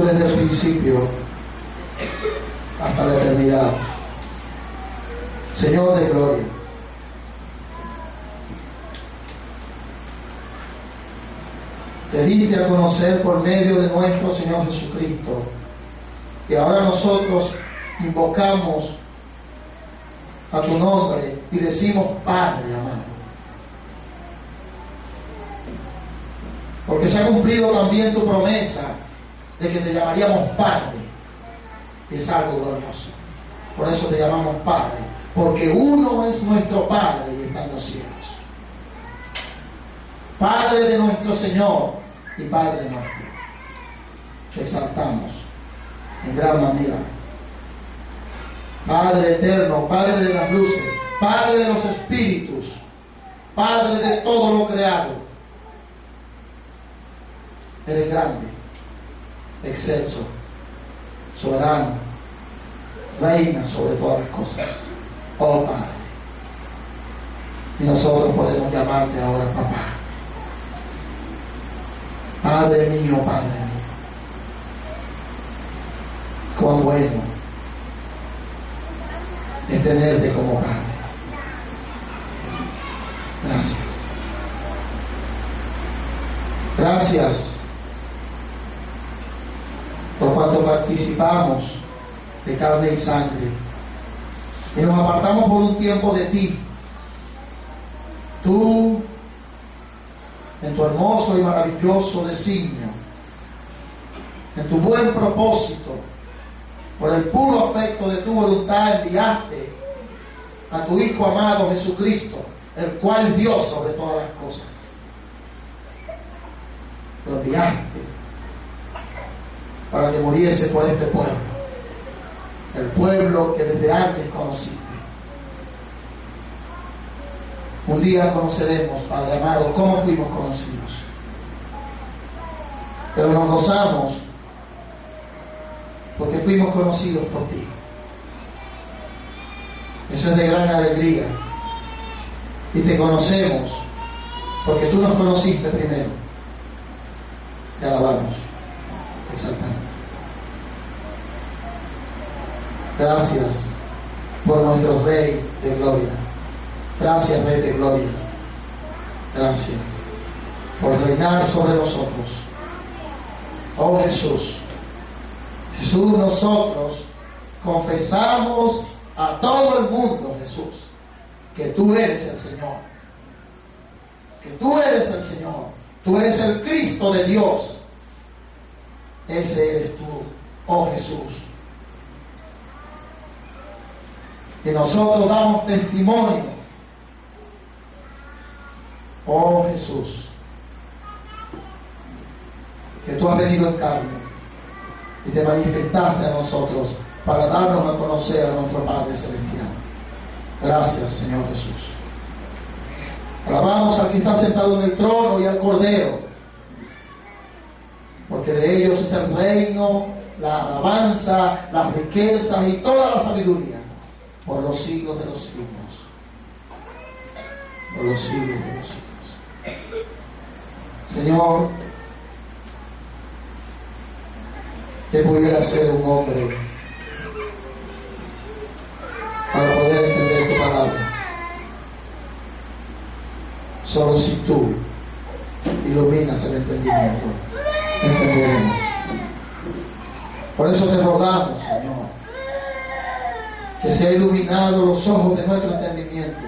tú desde el principio hasta la eternidad. Señor de gloria, te diste a conocer por medio de nuestro Señor Jesucristo, y ahora nosotros invocamos a tu nombre y decimos Padre amado, porque se ha cumplido también tu promesa de que te llamaríamos Padre, y es algo glorioso. Por eso te llamamos Padre, porque uno es nuestro Padre y está en los cielos, Padre de nuestro Señor y Padre nuestro. Te exaltamos en gran manera, Padre eterno, Padre de las luces, Padre de los espíritus, Padre de todo lo creado. Eres grande, excelso, soberano, reina sobre todas las cosas, oh Padre. Y nosotros podemos llamarte ahora papá. Padre mío, Padre mío, cuán bueno es tenerte como Padre. Gracias. Gracias por cuanto participamos de carne y sangre y nos apartamos por un tiempo de ti. Tú, en tu hermoso y maravilloso designio, en tu buen propósito, por el puro afecto de tu voluntad, enviaste a tu Hijo amado Jesucristo, el cual es Dios sobre todas las cosas. Lo enviaste para que muriese por este pueblo, el pueblo que desde antes conociste. Un día conoceremos, Padre amado, cómo fuimos conocidos, pero nos gozamos porque fuimos conocidos por ti. Eso es de gran alegría. Y te conocemos porque tú nos conociste primero. Te alabamos, te exaltamos. Gracias por nuestro Rey de gloria. Gracias, Rey de gloria. Gracias por reinar sobre nosotros. Oh Jesús, Jesús, nosotros confesamos a todo el mundo, Jesús, que tú eres el Señor. Que tú eres el Señor. Tú eres el Cristo de Dios. Ese eres tú, oh Jesús. Y nosotros damos testimonio, oh Jesús, que tú has venido en carne y te manifestaste a nosotros para darnos a conocer a nuestro Padre Celestial. Gracias, Señor Jesús. Alabamos al que está sentado en el trono y al Cordero, porque de ellos es el reino, la alabanza, las riquezas y toda la sabiduría, por los siglos de los siglos. Por los siglos de los siglos. Señor, ¿qué pudiera ser un hombre para poder entender tu palabra? Solo si tú iluminas el entendimiento, entenderemos. Por eso te rogamos, Señor, que sea iluminado los ojos de nuestro entendimiento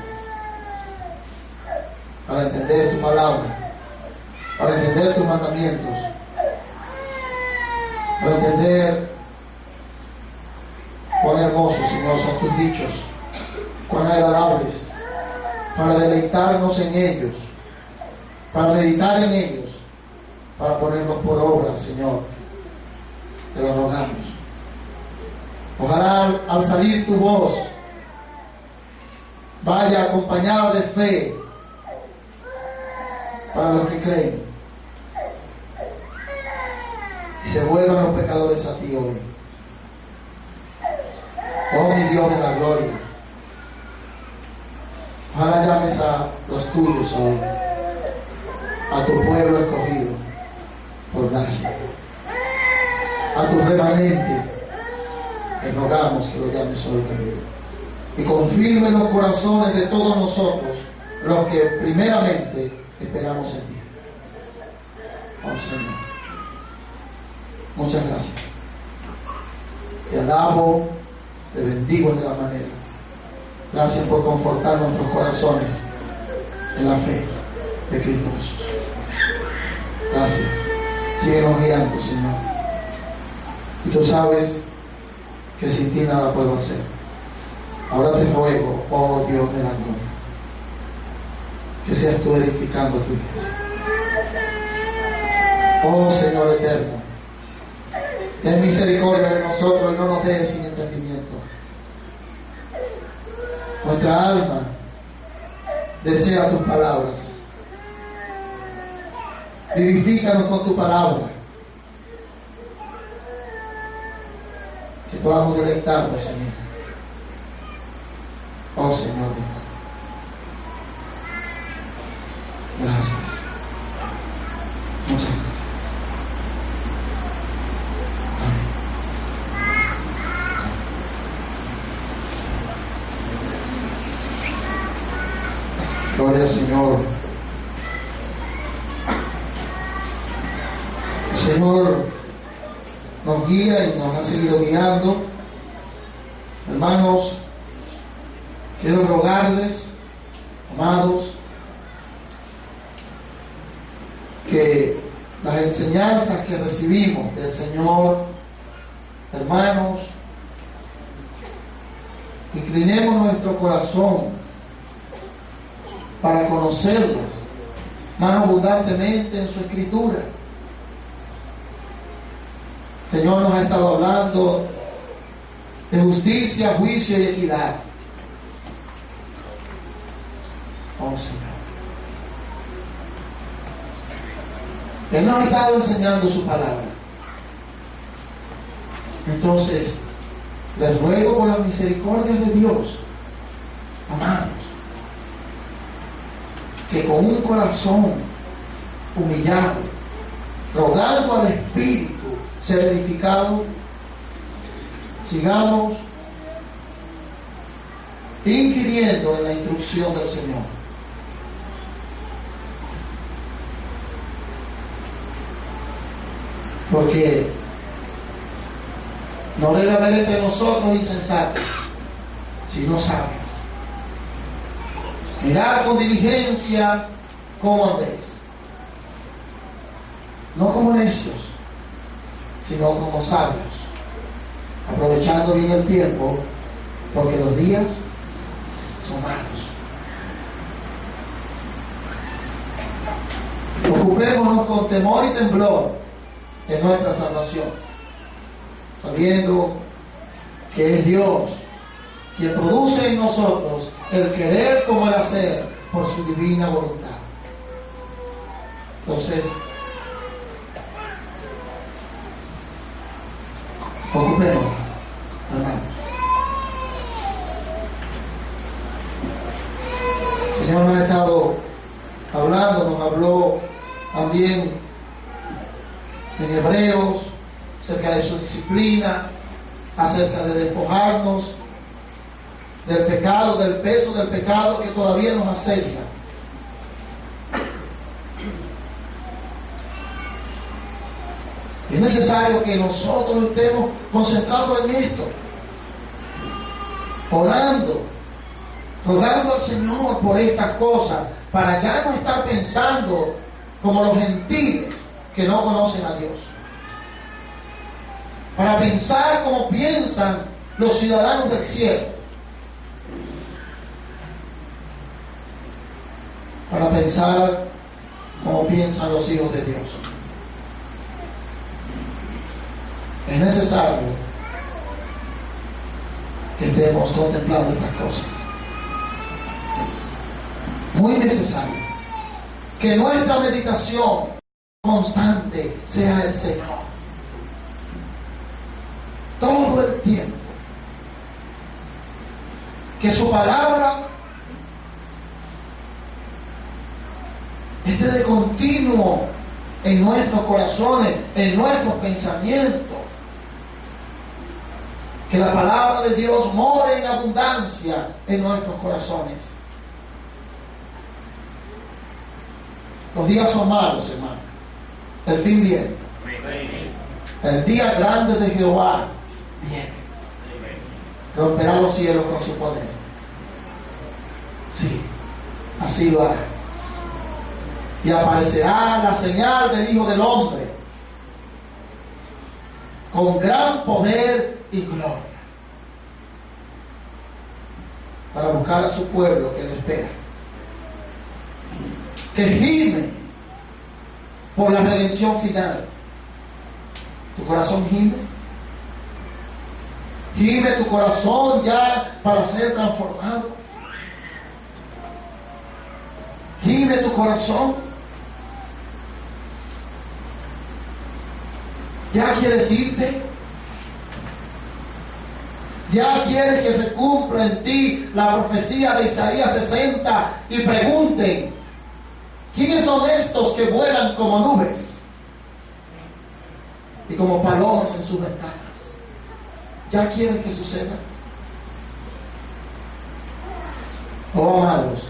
para entender tu palabra, para entender tus mandamientos, para entender cuán hermosos, Señor, son tus dichos, cuán agradables, para deleitarnos en ellos, para meditar en ellos, para ponerlos por obra, Señor. Te lo rogamos. Ojalá al salir tu voz vaya acompañada de fe para los que creen y se vuelvan los pecadores a ti hoy. Oh mi Dios de la gloria, ojalá llames a los tuyos hoy, a tu pueblo escogido por gracia. a tu remanente, te rogamos que lo llames hoy también. Y confirme en los corazones de todos nosotros los que primeramente esperamos en ti. Oh Señor, muchas gracias. Te alabo, te bendigo en gran manera. Gracias por confortar nuestros corazones en la fe de Cristo Jesús. Gracias. Síguenos guiando, Señor. Y tú sabes que sin ti nada puedo hacer. Ahora te ruego, oh Dios de la gloria, que seas tú edificando tu iglesia. Oh Señor eterno, ten misericordia de nosotros y no nos dejes sin entendimiento. Nuestra alma desea tus palabras. Vivifícanos con tu palabra. Que podamos deleitarnos, Señor. Oh Señor, gracias. Muchas gracias. Amén. Gloria al Señor. El Señor nos guía y nos ha seguido guiando. Hermanos, quiero rogarles, amados, que las enseñanzas que recibimos del Señor, hermanos, inclinemos nuestro corazón para conocerlas más abundantemente en su Escritura. El Señor nos ha estado hablando de justicia, juicio y equidad. Oh Señor, Él nos ha estado enseñando su palabra. Entonces, les ruego por la misericordia de Dios, amados, que con un corazón humillado, rogando al Espíritu ser edificado, sigamos inquiriendo en la instrucción del Señor. Porque no debe haber entre nosotros insensatos, sino sabios. Mirad con diligencia cómo andéis, no como necios, sino como sabios, aprovechando bien el tiempo, porque los días son malos. Ocupémonos con temor y temblor de nuestra salvación, sabiendo que es Dios quien produce en nosotros el querer como el hacer por su divina voluntad. Entonces, ocupémonos, hermanos. El Señor nos ha estado hablando, nos habló también en Hebreos acerca de su disciplina, acerca de despojarnos del pecado, del peso del pecado que todavía nos asedia. Es necesario que nosotros estemos concentrados en esto, orando, rogando al Señor por estas cosas, para ya no estar pensando como los gentiles que no conocen a Dios, para pensar como piensan los ciudadanos del cielo, para pensar como piensan los hijos de Dios. Es necesario que estemos contemplando estas cosas. Muy necesario que nuestra meditación constante sea el Señor. Todo el tiempo. Que su palabra esté de continuo en nuestros corazones, en nuestros pensamientos. Que la palabra de Dios more en abundancia en nuestros corazones. Los días son malos, hermano. El fin viene. El día grande de Jehová viene. Romperá los cielos con su poder. Sí, así lo hará. Y aparecerá la señal del Hijo del Hombre con gran poder y gloria para buscar a su pueblo que le espera, que gime por la redención final. ¿Tu corazón gime? ¿Gime tu corazón ya para ser transformado? ¿Gime tu corazón? ¿Ya quieres irte? ¿Ya quieres que se cumpla en ti la profecía de Isaías 60 y pregunten, ¿quiénes son estos que vuelan como nubes y como palomas en sus ventanas? ¿Ya quieren que suceda? Oh, amados,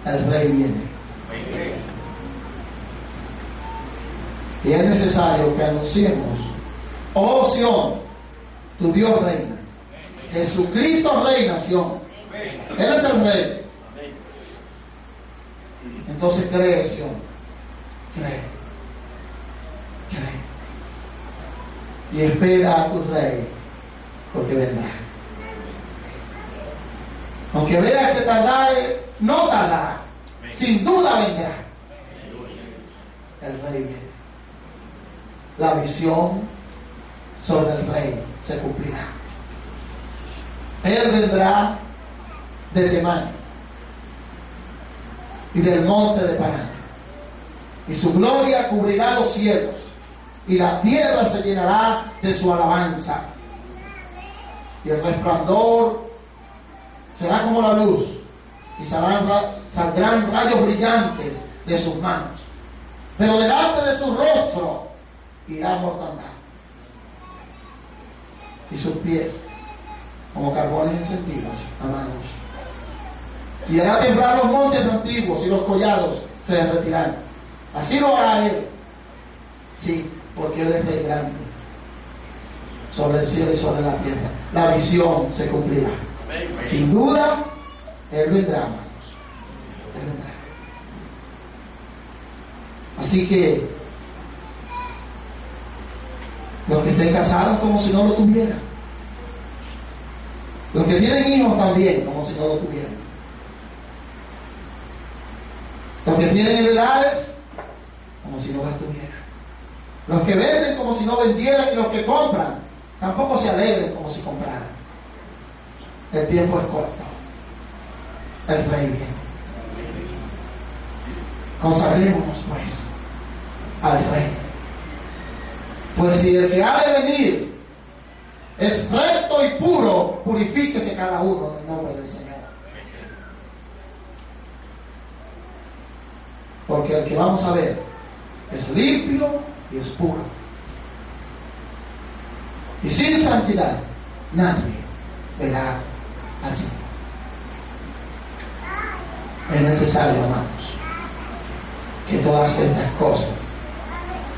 el Rey viene. Y es necesario que anunciemos: oh Sión, tu Dios reina. Jesucristo reina, Sión. Él es el Rey. Entonces cree, Sión. Cree. Cree. Y espera a tu Rey, porque vendrá. Aunque veas que tardare, no tardará. Sin duda vendrá. El Rey viene. La visión sobre el Rey se cumplirá. Él vendrá de Temán y del monte de Parán, y su gloria cubrirá los cielos, y la tierra se llenará de su alabanza, y el resplandor será como la luz, y saldrán rayos brillantes de sus manos, pero delante de su rostro irá mortandad, y sus pies como carbones encendidos, amados. Y hará temblar los montes antiguos, y los collados se derretirán. Así lo hará Él. Sí, porque Él es Rey grande sobre el cielo y sobre la tierra. La visión se cumplirá. Sin duda, Él vendrá, amados. Él vendrá. Así que los que estén casados como si no lo tuvieran. Los que tienen hijos también como si no lo tuvieran. Los que tienen heredades como si no las tuvieran. Los que venden como si no vendieran, y los que compran tampoco se alegren como si compraran. El tiempo es corto. El Rey viene. Consagrémonos pues al Rey. Pues si el que ha de venir es recto y puro, purifíquese cada uno en el nombre del Señor. Porque el que vamos a ver es limpio y es puro. Y sin santidad nadie verá al Señor. Es necesario, amados, que todas estas cosas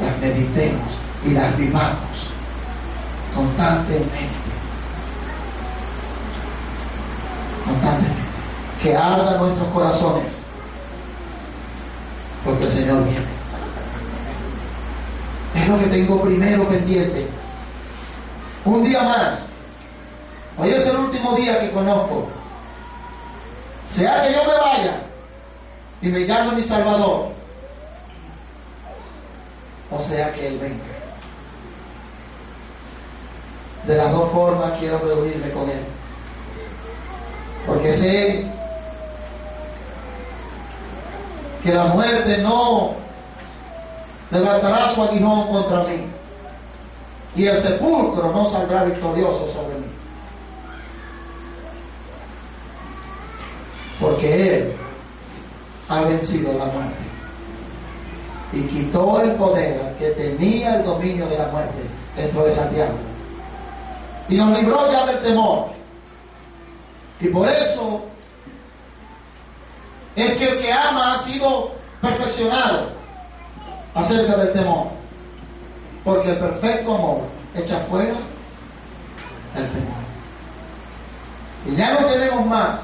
las meditemos y las vivamos constantemente. Que ardan nuestros corazones, porque el Señor viene. Es lo que tengo primero pendiente. Un día más. Hoy es el último día que conozco. Sea que yo me vaya y me llame mi Salvador, o sea que Él venga. De las dos formas quiero reunirme con Él, porque sé que la muerte no levantará su aguijón contra mí, y el sepulcro no saldrá victorioso sobre mí, porque Él ha vencido la muerte y quitó el poder que tenía el dominio de la muerte dentro de Santiago. y nos libró ya del temor. Y por eso es que el que ama ha sido perfeccionado acerca del temor, porque el perfecto amor echa fuera el temor. Y ya no tenemos más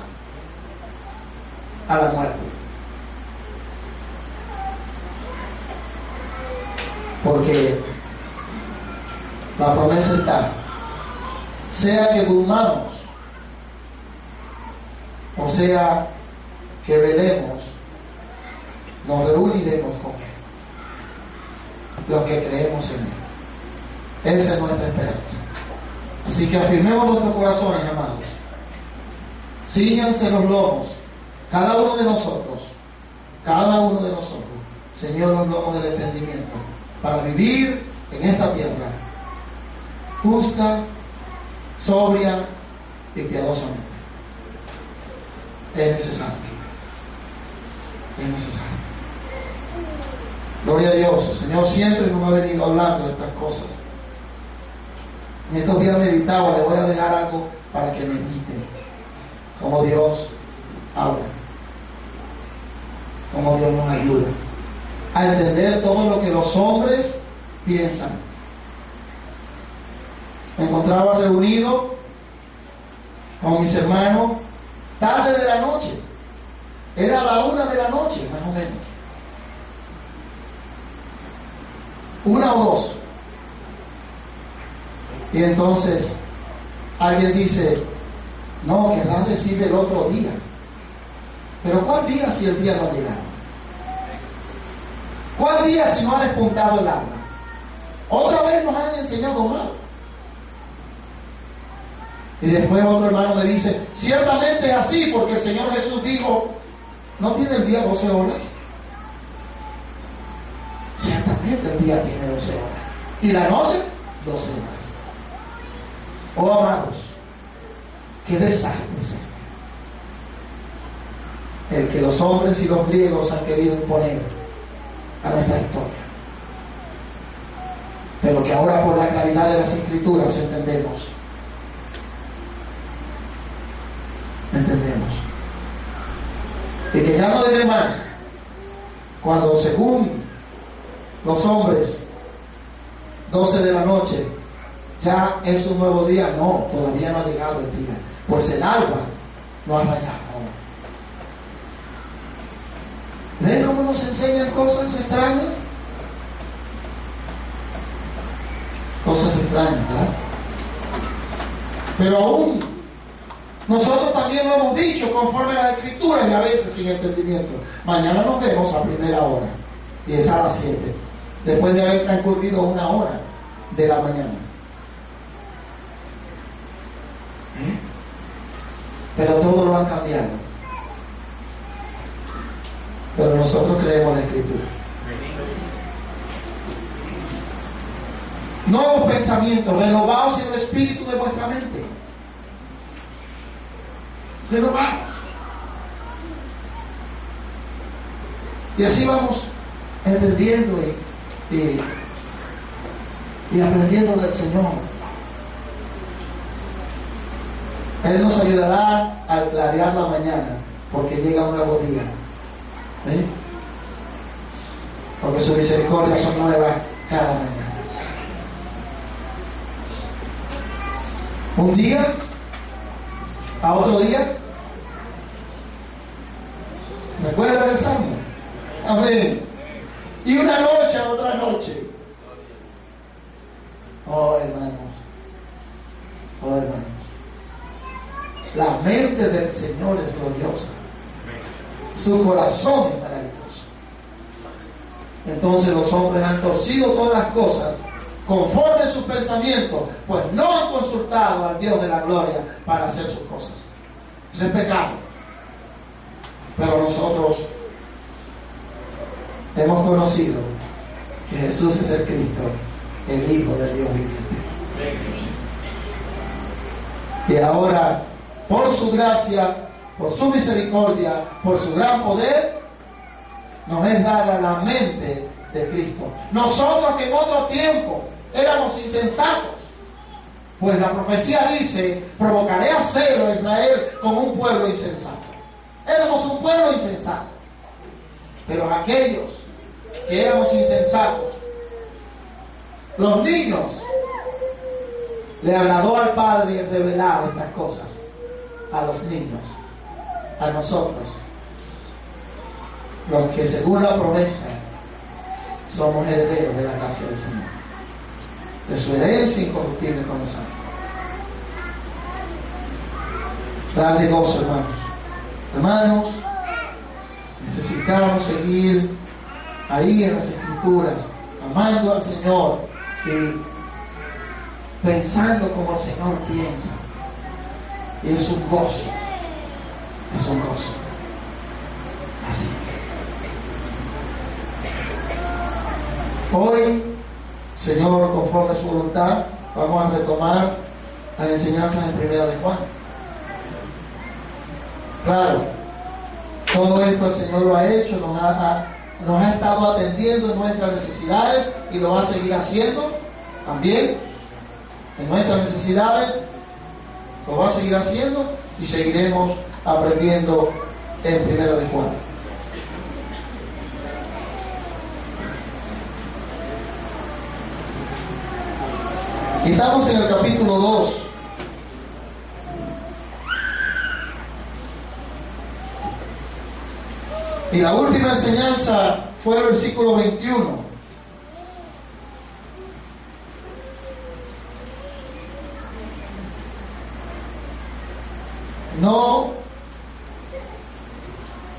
a la muerte, porque la promesa está: sea que durmamos o sea que velemos, nos reuniremos con Él, los que creemos en Él. Esa es nuestra esperanza. Así que afirmemos nuestros corazones, amados. Cíñanse los lomos, cada uno de nosotros, Señor, los lomos del entendimiento, para vivir en esta tierra justa, sobria y piadosamente. Es necesario. Gloria a Dios. El Señor siempre nos ha venido hablando de estas cosas. En estos días meditaba, le voy a dejar algo para que medite cómo Dios habla, cómo Dios nos ayuda a entender todo lo que los hombres piensan. Me encontraba reunido con mis hermanos tarde de la noche. Era la 1 de la noche, más o menos. 1 o 2. Y entonces alguien dice: no, querrás decir el otro día. Pero ¿cuál día si el día no ha llegado? ¿Cuál día si no ha despuntado el alma? Otra vez nos han enseñado mal. Y después otro hermano me dice: ciertamente es así, porque el Señor Jesús dijo: ¿no tiene el día 12 horas? Ciertamente el día tiene 12 horas. ¿Y la noche? 12 horas. Oh, amados, qué desastre es este, el que los hombres y los griegos han querido imponer a nuestra historia, pero que ahora por la claridad de las Escrituras entendemos. Y que ya no debe más cuando, según los hombres, 12 de la noche ya es un nuevo día. No, todavía no ha llegado el día, pues el alba no ha rayado. ¿Ven cómo nos enseñan cosas extrañas? Cosas extrañas, ¿verdad? Pero aún nosotros también lo hemos dicho conforme a las Escrituras, y a veces sin entendimiento. Mañana nos vemos a primera hora, y es a las 7, después de haber transcurrido 1 hora de la mañana. Pero todo lo han cambiado. Pero nosotros creemos en la Escritura. Nuevos pensamientos, renovados en el espíritu de vuestra mente. Renovados. Y así vamos entendiendo y aprendiendo del Señor. Él nos ayudará a clarear la mañana, porque llega un nuevo día. Porque sus misericordias son nuevas cada mañana. Un día a otro día. ¿Recuerdan el Salmo? Amén. Y una noche a otra noche. Oh, hermanos. Oh, hermanos. La mente del Señor es gloriosa. Su corazón es maravilloso. Entonces los hombres han torcido todas las cosas conforme a sus pensamientos, pues no han consultado al Dios de la gloria para hacer sus cosas. Ese es pecado. Pero nosotros hemos conocido que Jesús es el Cristo, el Hijo de Dios viviente. Y ahora, por su gracia, por su misericordia, por su gran poder, nos es dada la mente de Cristo. Nosotros que en otro tiempo éramos insensatos, Pues la profecía dice: provocaré a celo a Israel como un pueblo insensato. Éramos un pueblo insensato. Pero aquellos que éramos insensatos, los niños, le agradó al Padre revelar estas cosas a los niños, a nosotros, los que según la promesa somos herederos de la gracia del Señor, de su herencia incorruptible con los santos. Grande gozo, hermanos. Hermanos, necesitamos seguir ahí en las Escrituras, amando al Señor y pensando como el Señor piensa. Y es un gozo, es un gozo. Así es. Hoy, Señor, conforme a su voluntad, vamos a retomar las enseñanzas en Primera de Juan. Claro, todo esto el Señor lo ha hecho, nos ha estado atendiendo en nuestras necesidades y lo va a seguir haciendo también en nuestras necesidades. Lo va a seguir haciendo y seguiremos aprendiendo en Primera de Juan. Y estamos en el capítulo 2. Y la última enseñanza fue el versículo 21. No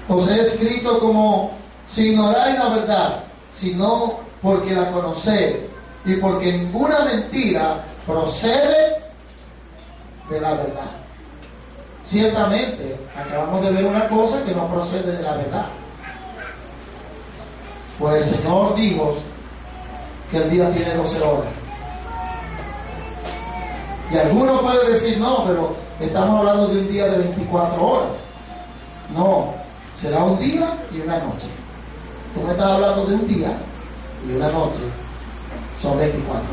os he escrito como si ignoráis la verdad, sino porque la conocéis, y porque ninguna mentira procede de la verdad. Ciertamente, acabamos de ver una cosa que no procede de la verdad. Pues el Señor dijo que el día tiene 12 horas. Y alguno puede decir: no, pero estamos hablando de un día de 24 horas. No, será un día y una noche. Tú me estás hablando de un día y una noche. Son 24 horas.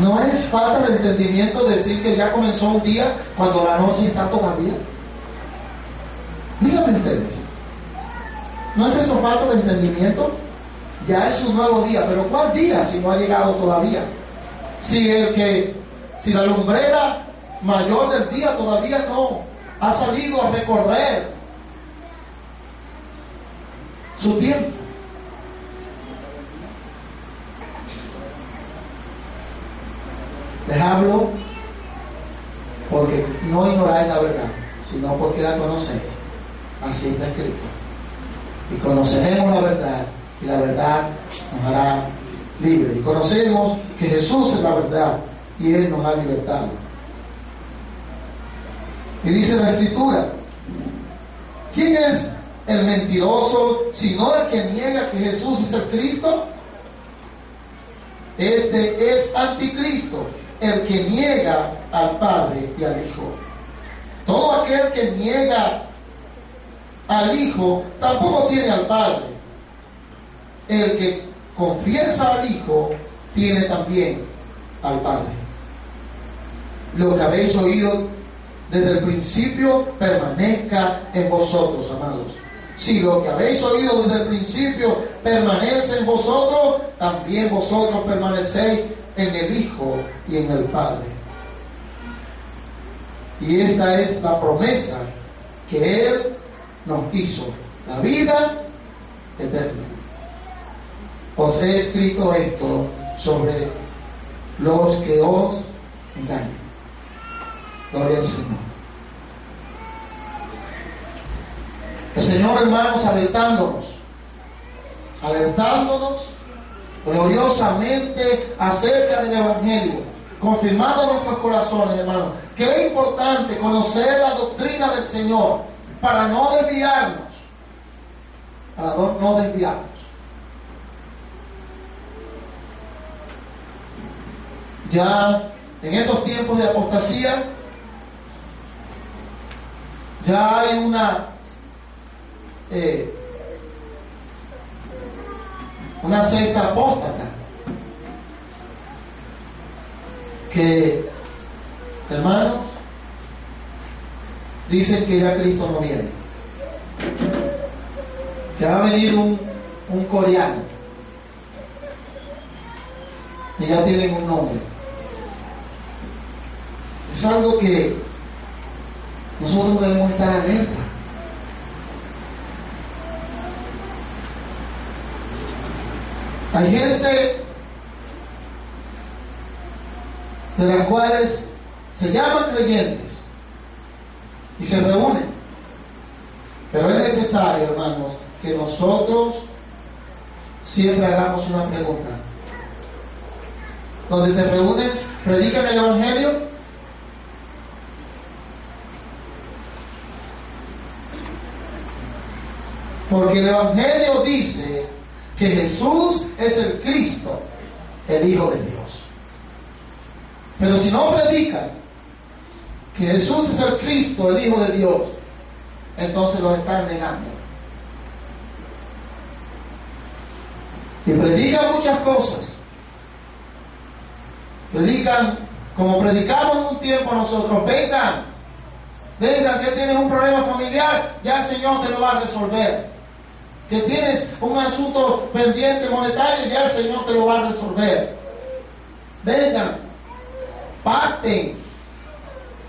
No es falta de entendimiento decir que ya comenzó un día cuando la noche está todavía. Díganme ustedes, ¿no es eso falta de entendimiento? Ya es un nuevo día, pero ¿cuál día si no ha llegado todavía? Si la lumbrera mayor del día todavía no ha salido a recorrer su tiempo. Les hablo porque no ignoráis la verdad, sino porque la conocéis. Así está escrito. Y conoceremos la verdad, y la verdad nos hará libres. Y conocemos que Jesús es la verdad, y Él nos ha libertado. Y dice la Escritura: ¿quién es el mentiroso sino el que niega que Jesús es el Cristo? Este es anticristo, el que niega al Padre y al Hijo. Todo aquel que niega al Hijo tampoco tiene al Padre. El que confiesa al Hijo tiene también al Padre. Lo que habéis oído desde el principio permanezca en vosotros, amados. Si lo que habéis oído desde el principio permanece en vosotros, también vosotros permanecéis en el Hijo y en el Padre. Y esta es la promesa que Él nos hizo: la vida eterna. Os he escrito esto sobre los que os engañan. Gloria al Señor. El Señor, hermanos, alertándonos gloriosamente acerca del Evangelio, confirmando nuestros corazones, hermanos, que es importante conocer la doctrina del Señor para no desviarnos, Ya en estos tiempos de apostasía, ya hay una secta apóstata, que, hermanos, dicen que ya Cristo no viene, que va a venir un coreano, y ya tienen un nombre. Es algo que nosotros debemos estar alerta. Hay gente de las cuales se llaman creyentes y se reúnen, pero es necesario, hermanos, que nosotros siempre hagamos una pregunta. Donde te reúnes, ¿predican el Evangelio? Porque el Evangelio dice que Jesús es el Cristo, el Hijo de Dios. Pero si no predican que Jesús es el Cristo, el Hijo de Dios, entonces los están negando. Y predican muchas cosas. Predican como predicamos en un tiempo nosotros. Vengan, que tienes un problema familiar, ya el Señor te lo va a resolver. Que tienes un asunto pendiente monetario, ya el Señor te lo va a resolver. Vengan, pacten,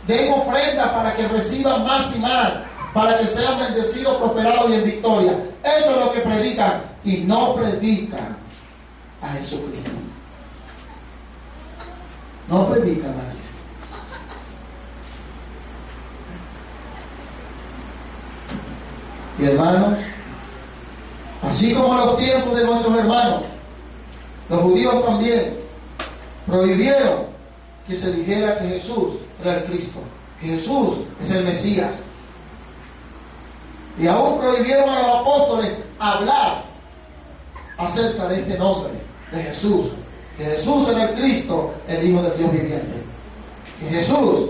den ofrendas para que reciban más y más, para que sean bendecidos, prosperados y en victoria. Eso es lo que predican, y no predican a Jesucristo. No predican a Cristo. Y hermanos, así como en los tiempos de nuestros hermanos, los judíos también prohibieron que se dijera que Jesús era el Cristo, que Jesús es el Mesías. Y aún prohibieron a los apóstoles hablar acerca de este nombre, de Jesús, que Jesús era el Cristo, el Hijo del Dios viviente, que Jesús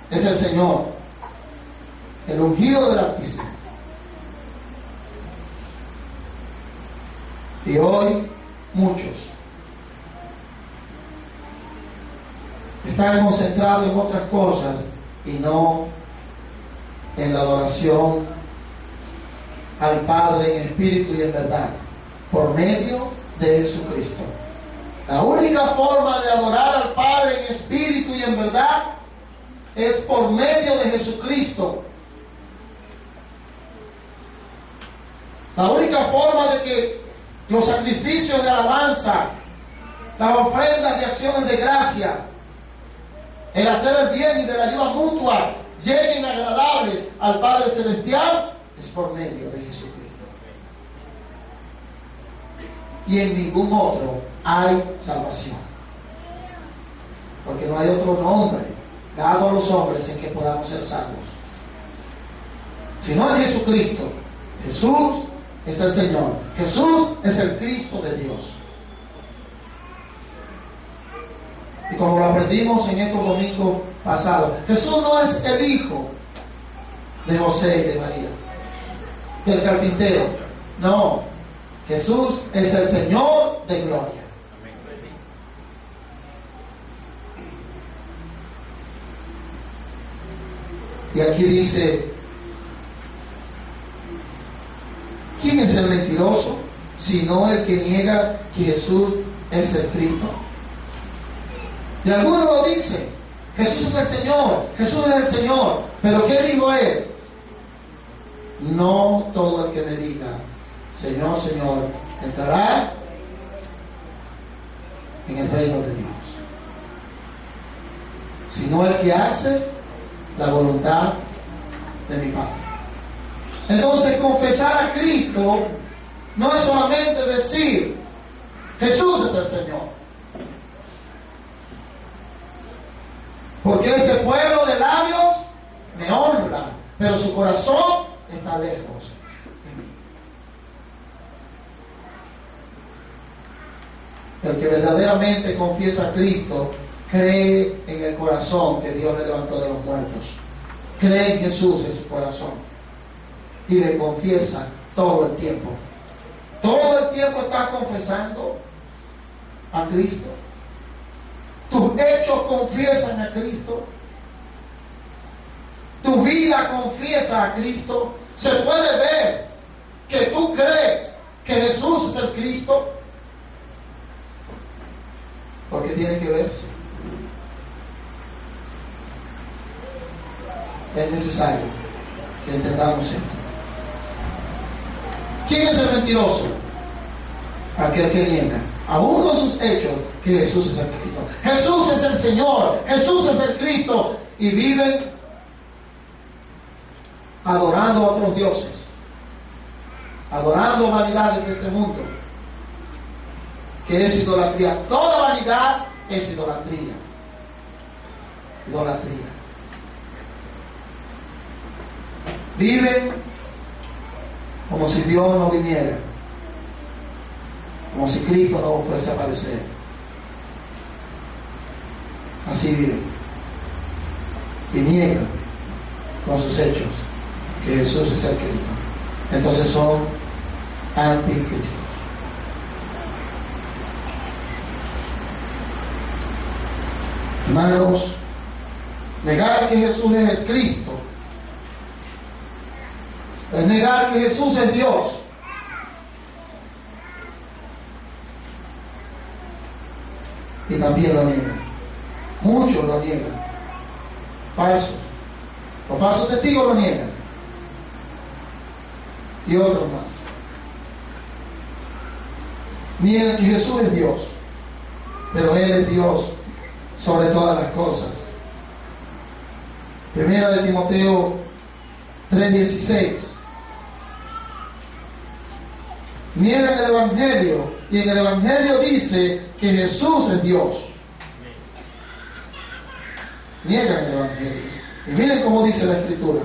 es el Señor, el ungido del Altísimo. Y hoy muchos están concentrados en otras cosas y no en la adoración al Padre en espíritu y en verdad, por medio de Jesucristo. La única forma de adorar al Padre en espíritu y en verdad es por medio de Jesucristo. La única forma de que los sacrificios de alabanza, las ofrendas de acciones de gracia, el hacer el bien y de la ayuda mutua lleguen agradables al Padre Celestial, es por medio de Jesucristo. Y en ningún otro hay salvación. Porque no hay otro nombre dado a los hombres en que podamos ser salvos. Si no es Jesucristo, Jesús es el Señor. Jesús es el Cristo de Dios. Y como lo aprendimos en estos domingos pasados, Jesús no es el hijo de José y de María, del carpintero. No, Jesús es el Señor de gloria. Y aquí dice, ¿quién es el mentiroso? Sino el que niega que Jesús es el Cristo. Y algunos lo dicen, Jesús es el Señor, Jesús es el Señor. Pero ¿qué dijo él? No todo el que me diga, Señor, Señor, entrará en el reino de Dios, sino el que hace la voluntad de mi Padre. Entonces, confesar a Cristo no es solamente decir Jesús es el Señor, porque este pueblo de labios me honra, pero su corazón está lejos de mí. El que verdaderamente confiesa a Cristo cree en el corazón que Dios le levantó de los muertos, cree en Jesús en su corazón y le confiesa todo el tiempo. Todo el tiempo estás confesando a Cristo. Tus hechos confiesan a Cristo. Tu vida confiesa a Cristo. Se puede ver que tú crees que Jesús es el Cristo, porque tiene que verse. Es necesario que entendamos esto. ¿Quién es el mentiroso? Aquel que niega, aún con sus hechos, que Jesús es el Cristo. Jesús es el Señor, Jesús es el Cristo, y viven adorando a otros dioses, adorando vanidades de este mundo, que es idolatría. Toda vanidad es idolatría. Idolatría. Viven como si Dios no viniera, como si Cristo no fuese a aparecer. Así viven. Y niegan con sus hechos que Jesús es el Cristo. Entonces son anticristos. Hermanos, negar que Jesús es el Cristo es negar que Jesús es Dios. Y también lo niegan. Muchos lo niegan. Falsos. Los falsos testigos lo niegan. Y otros más. Niegan que Jesús es Dios. Pero Él es Dios sobre todas las cosas. Primera de Timoteo 3:16. Niegan el Evangelio, y en el Evangelio dice que Jesús es Dios. Niegan el Evangelio. Y miren cómo dice la Escritura.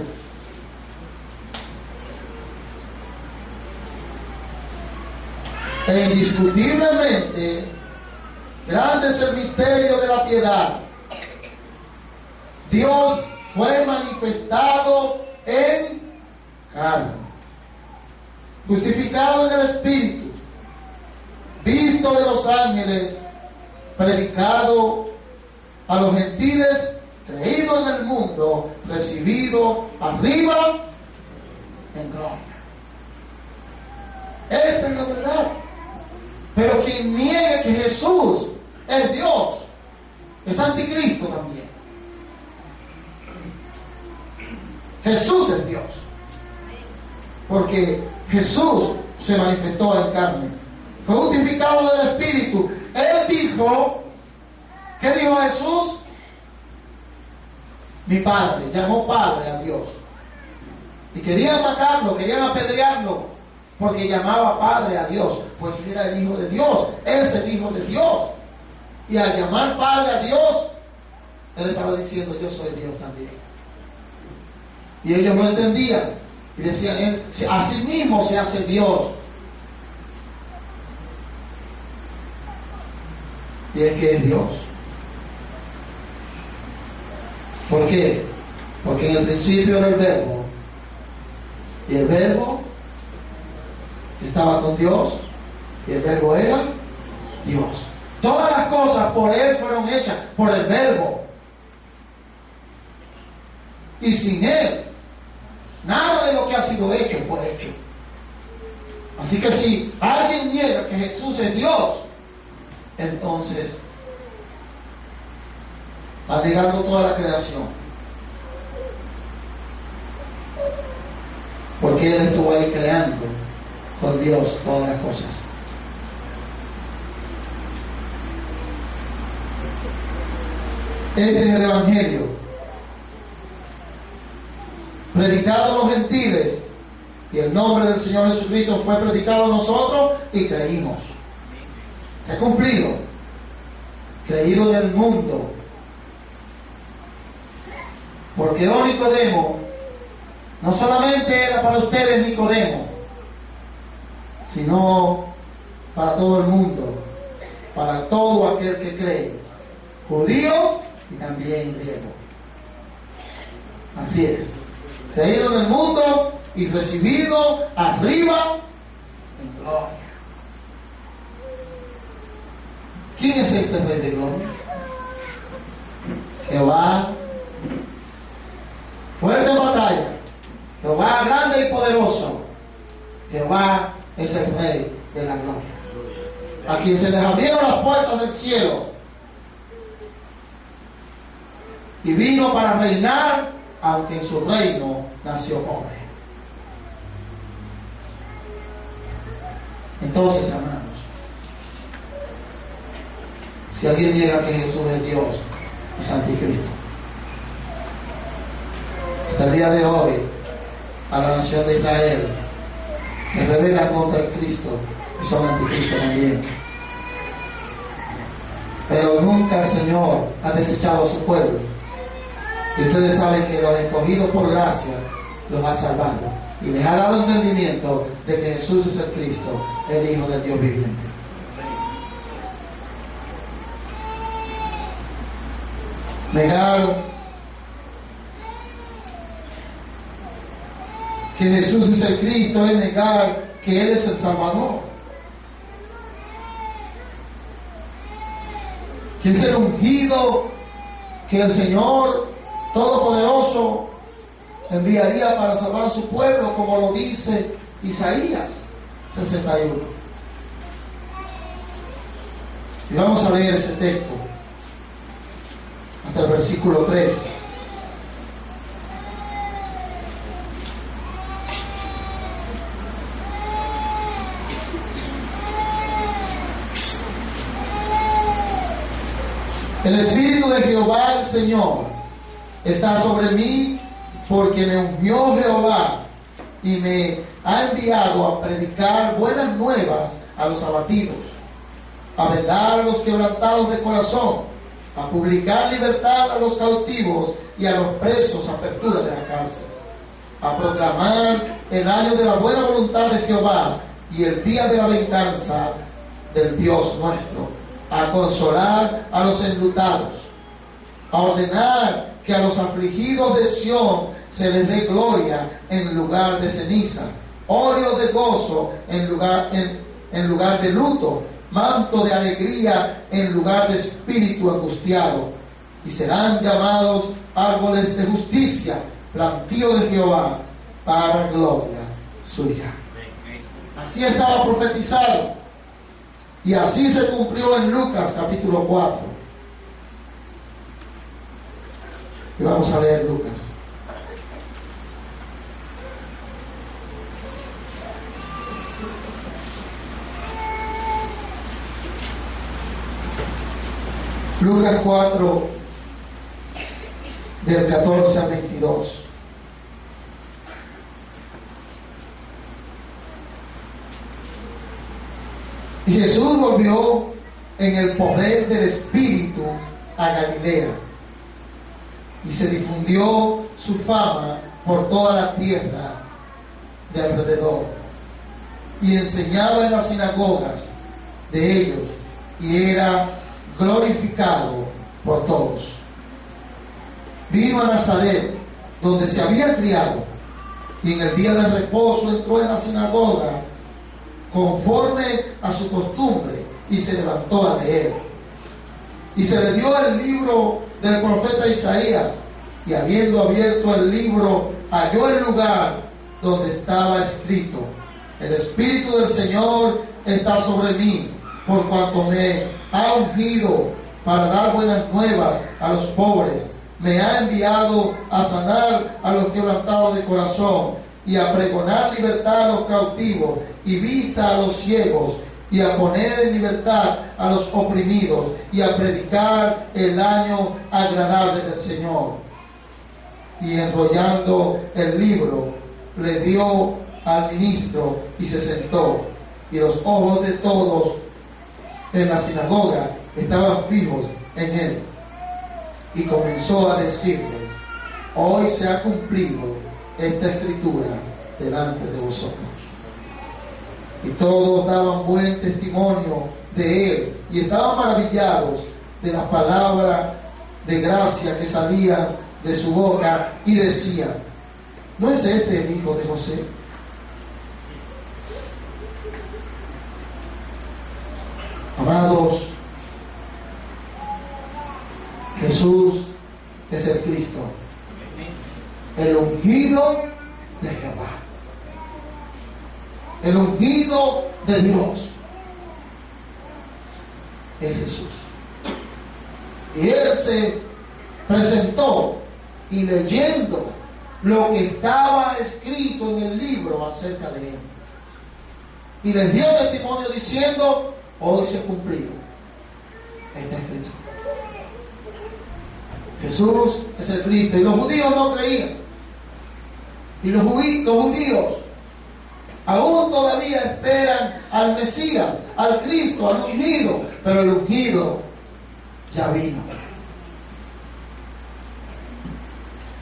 E indiscutiblemente grande es el misterio de la piedad. Dios fue manifestado en carne, justificado en el Espíritu, visto de los ángeles, predicado a los gentiles, creído en el mundo, recibido arriba en gloria. Esta es la verdad. Pero quien niegue que Jesús es Dios, es anticristo también. Jesús es Dios. Porque Jesús se manifestó en carne. Fue justificado del Espíritu. Él dijo, ¿qué dijo Jesús? Mi Padre, llamó Padre a Dios. Y querían matarlo, querían apedrearlo, porque llamaba Padre a Dios. Pues él era el Hijo de Dios, Él es el Hijo de Dios. Y al llamar Padre a Dios, Él estaba diciendo, yo soy Dios también. Y ellos no entendían. Y decían, Él a sí mismo se hace Dios. Y es que es Dios. ¿Por qué? Porque en el principio era el Verbo. Y el Verbo estaba con Dios. Y el Verbo era Dios. Todas las cosas por Él fueron hechas, por el Verbo. Y sin Él, nada de lo que ha sido hecho fue hecho. Así que si alguien niega que Jesús es Dios, entonces está negando toda la creación. Porque Él estuvo ahí creando con Dios todas las cosas. Este es el Evangelio, predicado a los gentiles, y el nombre del Señor Jesucristo fue predicado a nosotros y creímos. Se ha cumplido. Creído en el mundo. Porque Nicodemo no solamente era para ustedes Nicodemo, sino para todo el mundo, para todo aquel que cree, judío y también griego. Así es. Creído en el mundo y recibido arriba en gloria. ¿Quién es este Rey de Gloria? Jehová, fuerte en batalla. Jehová grande y poderoso. Jehová es el Rey de la Gloria, a quien se les abrieron las puertas del cielo y vino para reinar, aunque en su reino nació pobre. Entonces, hermanos, si alguien niega que Jesús es Dios, es anticristo. Hasta el día de hoy, a la nación de Israel se rebela contra el Cristo y son anticristos también. Pero nunca el Señor ha desechado a su pueblo. Y ustedes saben que los escogidos por gracia los ha salvado. Y les ha dado entendimiento de que Jesús es el Cristo, el Hijo del Dios viviente. Negar que Jesús es el Cristo es negar que Él es el Salvador. Que es el ungido que el Señor Todopoderoso enviaría para salvar a su pueblo, como lo dice Isaías 61. Y vamos a leer ese texto hasta el versículo 3. El Espíritu de Jehová el Señor está sobre mí, porque me ungió Jehová y me ha enviado a predicar buenas nuevas a los abatidos, a vendar a los quebrantados de corazón, a publicar libertad a los cautivos y a los presos apertura de la cárcel, a proclamar el año de la buena voluntad de Jehová y el día de la venganza del Dios nuestro, a consolar a los enlutados, a ordenar que a los afligidos de Sión se les dé gloria en lugar de ceniza, óleo de gozo en lugar de luto, manto de alegría en lugar de espíritu angustiado, y serán llamados árboles de justicia, plantío de Jehová, para gloria suya. Así estaba profetizado. Y así se cumplió en Lucas capítulo 4. Y vamos a leer Lucas. Lucas 4, del 14 al 22. Y Jesús volvió en el poder del Espíritu a Galilea, y se difundió su fama por toda la tierra de alrededor, y enseñaba en las sinagogas de ellos, y era glorificado por todos. Vino a Nazaret, donde se había criado, y en el día del reposo entró en la sinagoga conforme a su costumbre, y se levantó a leer. Y se le dio el libro del profeta Isaías, y habiendo abierto el libro, halló el lugar donde estaba escrito: el Espíritu del Señor está sobre mí, por cuanto me ha ungido para dar buenas nuevas a los pobres, me ha enviado a sanar a los quebrantados de corazón, y a pregonar libertad a los cautivos y vista a los ciegos, y a poner en libertad a los oprimidos, y a predicar el año agradable del Señor. Y enrollando el libro, le dio al ministro y se sentó, y los ojos de todos en la sinagoga estaban fijos en él. Y comenzó a decirles: hoy se ha cumplido esta escritura delante de vosotros. Y todos daban buen testimonio de él, y estaban maravillados de la palabra de gracia que salía de su boca, y decían: ¿no es este el hijo de José? Amados, Jesús es el Cristo, el ungido de Jehová, el ungido de Dios. Es Jesús. Y Él se presentó y leyendo lo que estaba escrito en el libro acerca de Él, y les dio testimonio diciendo: hoy se cumplió esta escritura. Jesús es el Cristo. Y los judíos no creían. Y los judíos aún todavía esperan al Mesías, al Cristo, al ungido. Pero el ungido ya vino.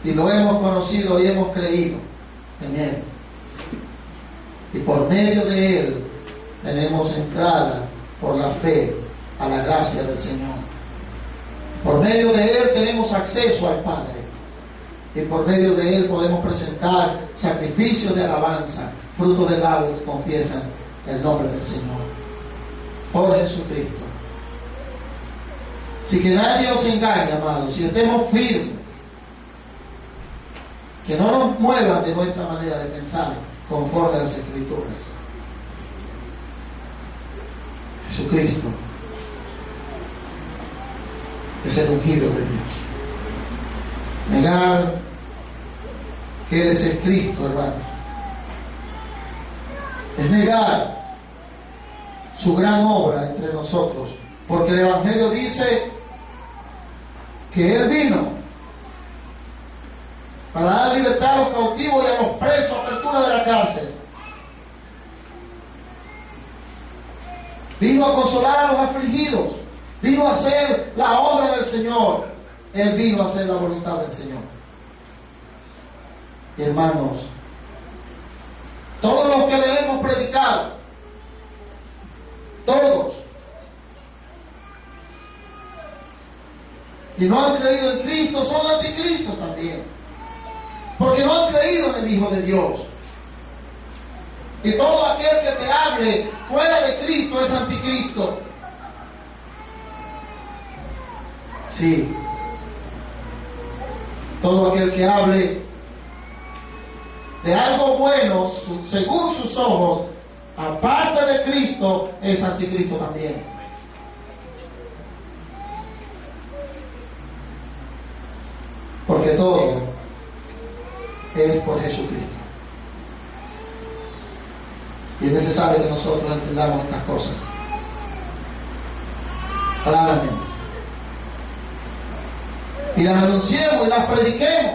Y lo hemos conocido y hemos creído en Él. Y por medio de Él tenemos entrada por la fe a la gracia del Señor. Por medio de Él tenemos acceso al Padre. Y por medio de Él podemos presentar sacrificios de alabanza, fruto de labios que confiesan el nombre del Señor. Por Jesucristo. Así que nadie os engañe, amados. Si estemos firmes, que no nos muevan de nuestra manera de pensar conforme a las Escrituras. Jesucristo es el ungido de Dios. Negar que Él es el Cristo, hermano, es negar su gran obra entre nosotros, porque el Evangelio dice que Él vino para dar libertad a los cautivos y a los presos, apertura de la cárcel. Vino a consolar a los afligidos. Vino a hacer la obra del Señor. Él vino a hacer la voluntad del Señor. Y hermanos, todos los que le hemos predicado, todos, y no han creído en Cristo, son anticristos también. Porque no han creído en el Hijo de Dios. Y todo aquel que te hable fuera de Cristo es anticristo. Sí. Todo aquel que hable de algo bueno según sus ojos, aparte de Cristo, es anticristo también. Porque todo es por Jesucristo. Y es necesario que nosotros entendamos estas cosas claramente. Y las anunciemos y las prediquemos.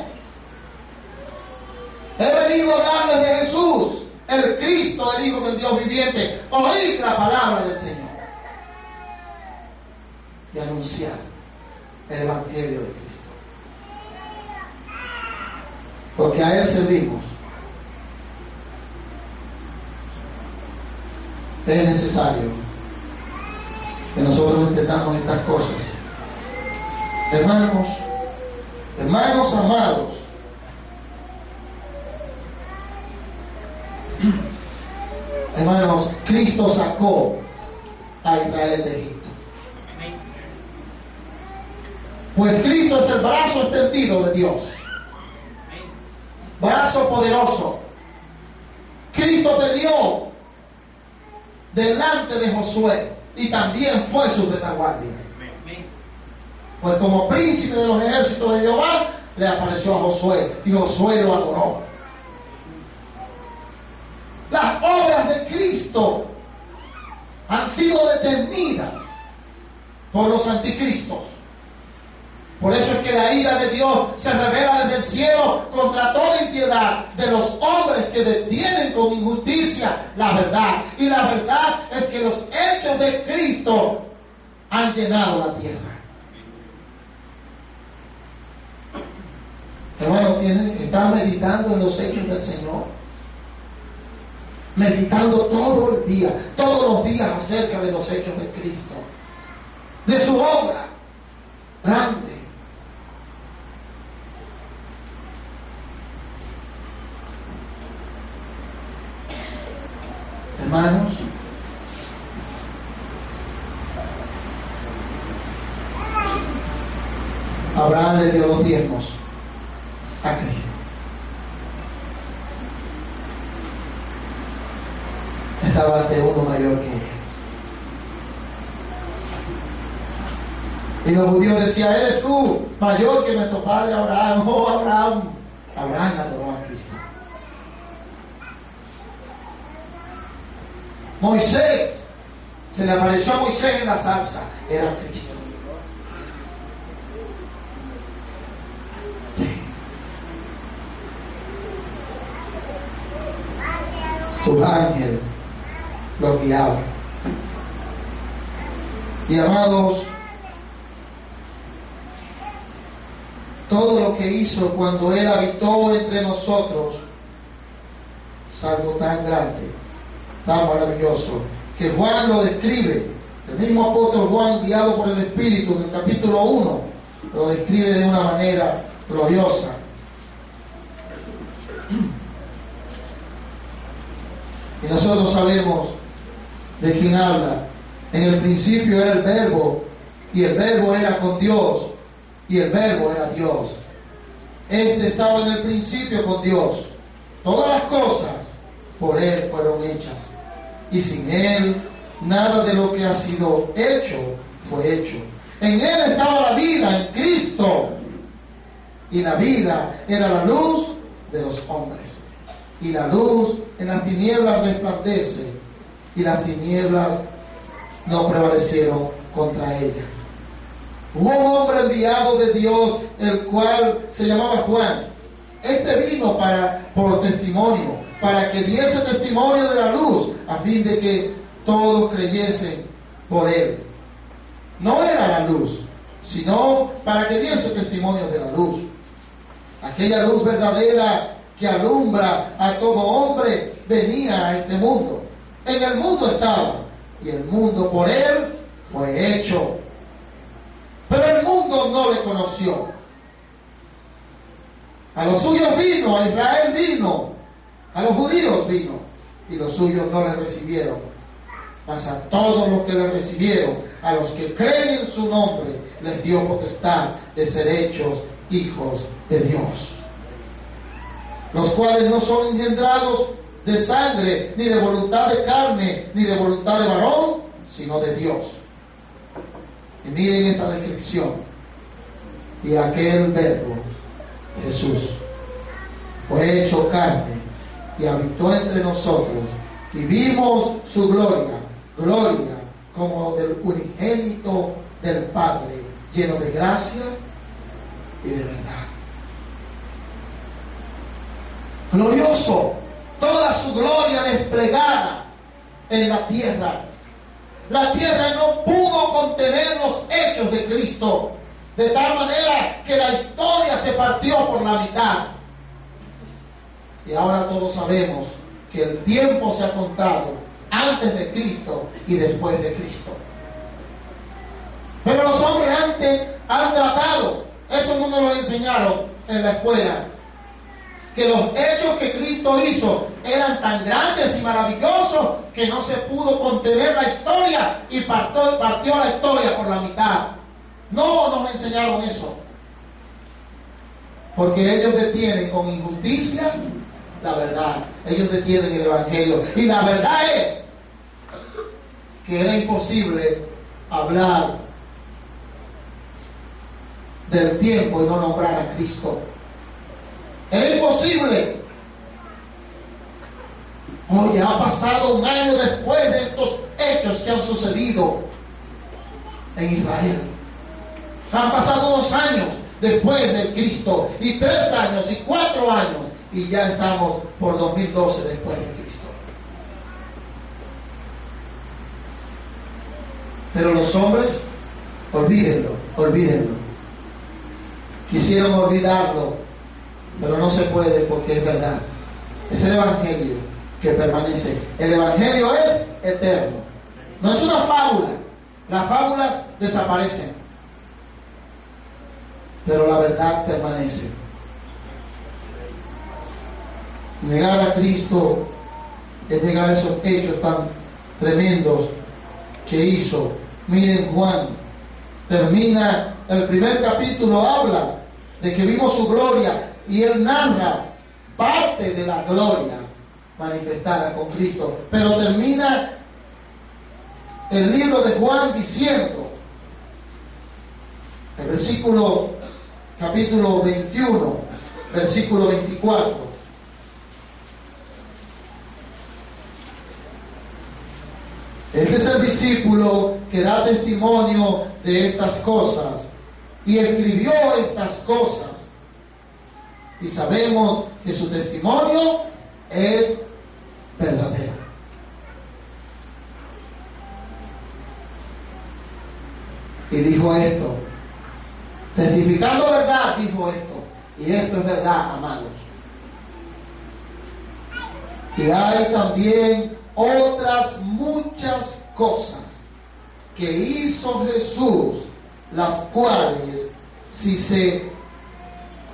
He venido a hablarles de Jesús, el Cristo, el Hijo del Dios viviente. Oíd la palabra del Señor. Y anunciar el Evangelio de Cristo. Porque a Él servimos. Es necesario que nosotros entendamos estas cosas. Hermanos amados, hermanos, Cristo sacó a Israel de Egipto. Pues Cristo es el brazo extendido de Dios. Brazo poderoso. Cristo peleó delante de Josué y también fue su retaguardia. Pues como príncipe de los ejércitos de Jehová le apareció a Josué y Josué lo adoró. Las obras de Cristo han sido detenidas por los anticristos. Por eso es que la ira de Dios se revela desde el cielo contra toda impiedad de los hombres que detienen con injusticia la verdad. Y la verdad es que los hechos de Cristo han llenado la tierra. Hermano, ¿están meditando en los hechos del Señor? Meditando todo el día, todos los días acerca de los hechos de Cristo, de su obra grande. Hermanos, Abraham le dio los diezmos a Cristo. Estaba ante uno mayor que él. Y los judíos decían: eres tú mayor que nuestro padre Abraham. Oh, Abraham. Abraham adoró a Cristo. Moisés, se le apareció a Moisés en la zarza. Era Cristo. Su ángel los guiaba. Y amados, todo lo que hizo cuando Él habitó entre nosotros es algo tan grande, tan maravilloso, que Juan lo describe. El mismo apóstol Juan, guiado por el Espíritu, en el capítulo 1, lo describe de una manera gloriosa. Y nosotros sabemos de quién habla. En el principio era el Verbo, y el Verbo era con Dios, y el Verbo era Dios. Este estaba en el principio con Dios. Todas las cosas por Él fueron hechas, y sin Él nada de lo que ha sido hecho fue hecho. En Él estaba la vida, en Cristo, y la vida era la luz de los hombres. Y la luz en las tinieblas resplandece, y las tinieblas no prevalecieron contra ella. Hubo un hombre enviado de Dios, el cual se llamaba Juan. Este vino por testimonio, para que diese testimonio de la luz, a fin de que todos creyesen por él. No era la luz, sino para que diese testimonio de la luz. Aquella luz verdadera que alumbra a todo hombre venía a este mundo. En el mundo estaba, y el mundo por él fue hecho. Pero el mundo no le conoció. A los suyos vino, a Israel vino, a los judíos vino, y los suyos no le recibieron. Mas a todos los que le recibieron, a los que creen en su nombre, les dio potestad de ser hechos hijos de Dios, los cuales no son engendrados de sangre, ni de voluntad de carne, ni de voluntad de varón, sino de Dios. Y miren esta descripción. Y aquel Verbo, Jesús, fue hecho carne y habitó entre nosotros, y vimos su gloria, gloria como del unigénito del Padre, lleno de gracia y de verdad. Glorioso, toda su gloria desplegada en la tierra. La tierra no pudo contener los hechos de Cristo, de tal manera que la historia se partió por la mitad. Y ahora todos sabemos que el tiempo se ha contado antes de Cristo y después de Cristo. Pero los hombres antes han tratado, eso no nos lo enseñaron en la escuela, que los hechos que Cristo hizo eran tan grandes y maravillosos que no se pudo contener la historia y partió la historia por la mitad. No nos enseñaron eso, porque ellos detienen con injusticia la verdad. Ellos detienen el Evangelio, y la verdad es que era imposible hablar del tiempo y no nombrar a Cristo. Era imposible. Oye, ha pasado un año después de estos hechos que han sucedido en Israel. Han pasado 2 años después de Cristo, y 3 años, y 4 años, y ya estamos por 2012 después de Cristo. Pero los hombres, olvídenlo. Quisieron olvidarlo, pero no se puede, porque es verdad. Es el Evangelio que permanece. El Evangelio es eterno. No es una fábula. Las fábulas desaparecen, pero la verdad permanece. Negar a Cristo es negar esos hechos tan tremendos que hizo. Miren, Juan termina el primer capítulo habla de que vimos su gloria y él narra parte de la gloria manifestada con Cristo. Pero termina el libro de Juan diciendo, el versículo, capítulo 21, versículo 24. Este es el discípulo que da testimonio de estas cosas y escribió estas cosas. Y sabemos que su testimonio es verdadero. Y dijo esto, testificando verdad, dijo esto. Y esto es verdad, amados. Y hay también otras muchas cosas que hizo Jesús, las cuales,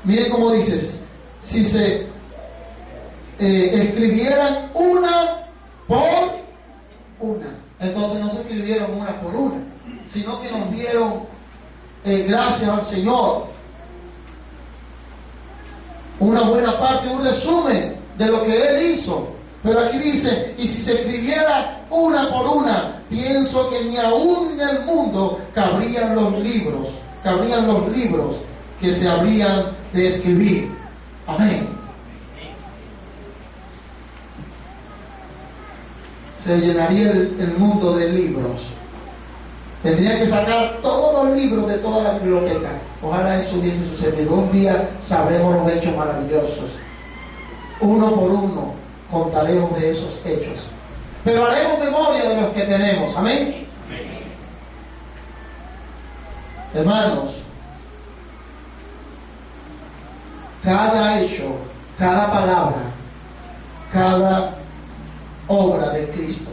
miren cómo dices, si se escribieran una por una. Entonces no se escribieron una por una, sino que nos dieron, gracias al Señor, una buena parte, un resumen de lo que Él hizo. Pero aquí dice, y si se escribiera una por una, pienso que ni aún en el mundo cabrían los libros que se habrían de escribir. Amén. Se llenaría el mundo de libros. Tendría que sacar todos los libros de toda la biblioteca. Ojalá eso hubiese sucedido. Un día sabremos los hechos maravillosos. Uno por uno contaremos de esos hechos. Pero haremos memoria de los que tenemos. Amén. Hermanos, cada hecho, cada palabra, cada obra de Cristo,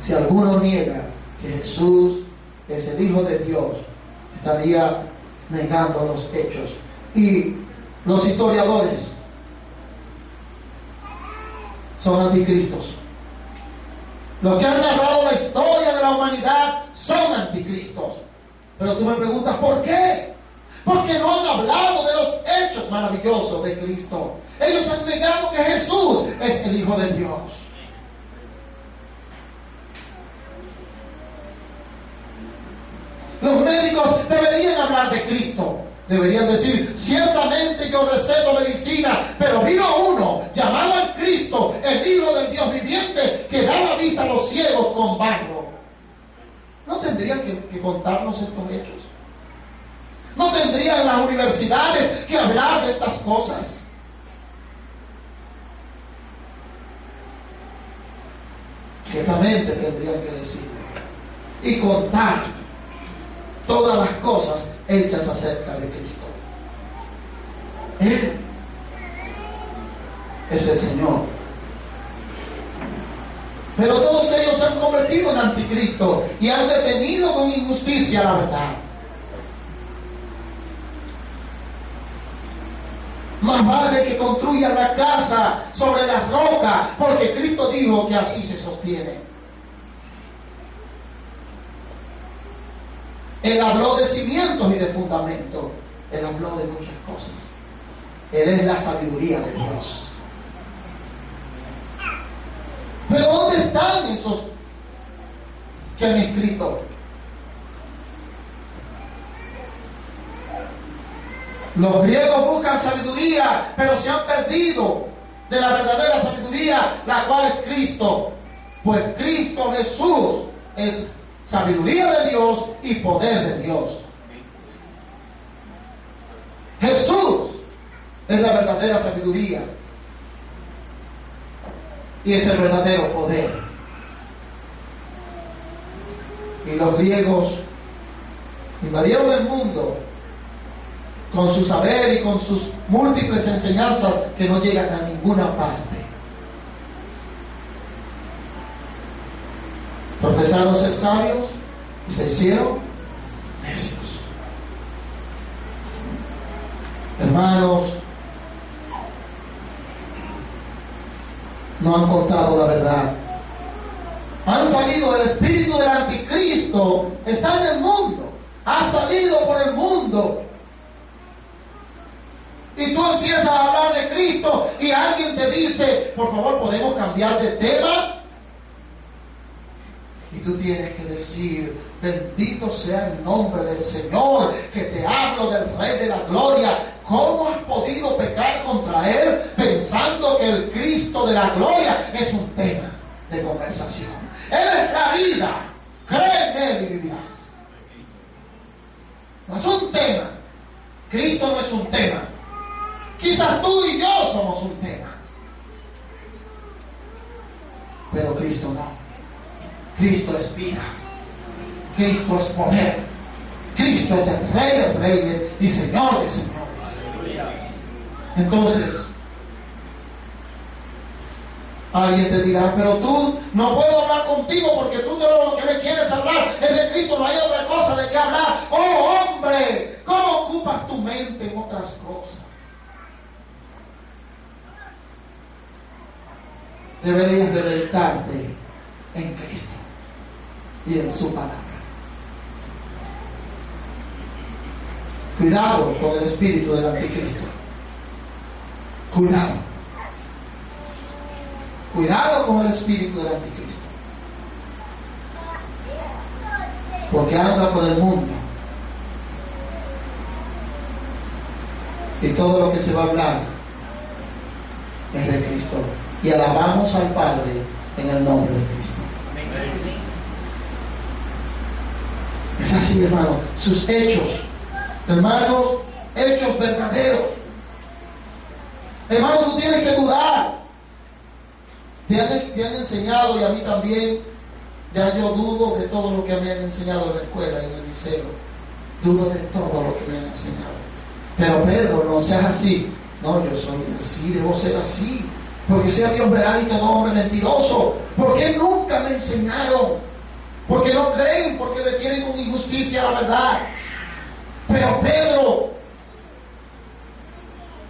si alguno niega que Jesús es el Hijo de Dios, estaría negando los hechos. Y los historiadores son anticristos. Los que han narrado la historia de la humanidad son anticristos. Pero tú me preguntas, ¿por qué? Porque no han hablado de los hechos maravillosos de Cristo. Ellos han negado que Jesús es el Hijo de Dios. Los médicos deberían hablar de Cristo. Deberían decir, ciertamente yo receto medicina, pero vino uno llamado al Cristo, el Hijo del Dios viviente, que daba vista a los ciegos con barro. ¿No tendrían que contarnos estos hechos? ¿No tendrían las universidades que hablar de estas cosas? Ciertamente tendrían que decirlo y contar todas las cosas hechas acerca de Cristo. Él es el Señor. Pero todos ellos se han convertido en anticristo y han detenido con injusticia la verdad. Más vale que construyan la casa sobre la roca, porque Cristo dijo que así se sostiene. Él habló de cimientos y de fundamentos. Él habló de muchas cosas. Él es la sabiduría de Dios. Pero ¿dónde están esos que han escrito? Los griegos buscan sabiduría, pero se han perdido de la verdadera sabiduría, la cual es Cristo. Pues Cristo Jesús es sabiduría de Dios y poder de Dios. Jesús es la verdadera sabiduría y es el verdadero poder. Y los griegos invadieron el mundo con su saber y con sus múltiples enseñanzas que no llegan a ninguna parte. Profesaron ser sabios y se hicieron necios. Hermanos, no han contado la verdad. Han salido, el espíritu del anticristo está en el mundo. has salido por el mundo y tú empiezas a hablar de Cristo y alguien te dice, por favor, ¿podemos cambiar de tema? Y tú tienes que decir, bendito sea el nombre del Señor, que te hablo del Rey de la Gloria. ¿Cómo has podido pecar contra Él pensando que el Cristo de la Gloria es un tema de conversación? Él es la vida. Cree en Él y vivirás. No es un tema. Cristo no es un tema. Quizás tú y yo somos un tema. Pero Cristo no. Cristo es vida. Cristo es poder. Cristo es el Rey de Reyes y Señor de Señores. Entonces, alguien te dirá, pero tú no puedo hablar contigo porque tú todo lo que me quieres hablar es de Cristo, no hay otra cosa de qué hablar. Oh hombre, ¿cómo ocupas tu mente en otras cosas? Deberías deleitarte en Cristo y en su palabra. Cuidado con el espíritu del anticristo. Cuidado. Cuidado con el espíritu del anticristo. Porque anda por el mundo. Y todo lo que se va a hablar es de Cristo. Y alabamos al Padre en el nombre de Cristo. Es así, hermano. Sus hechos, hermanos, hechos verdaderos. Hermano, tú tienes que dudar. Te han enseñado, y a mí también, ya yo dudo de todo lo que me han enseñado en la escuela y en el liceo. Dudo de todo lo que me han enseñado. Pero Pedro, no seas así. No, yo soy así, debo ser así. Porque sea Dios verá y todo hombre mentiroso. ¿Por qué nunca me enseñaron? Porque no creen, porque detienen con injusticia la verdad. Pero Pedro,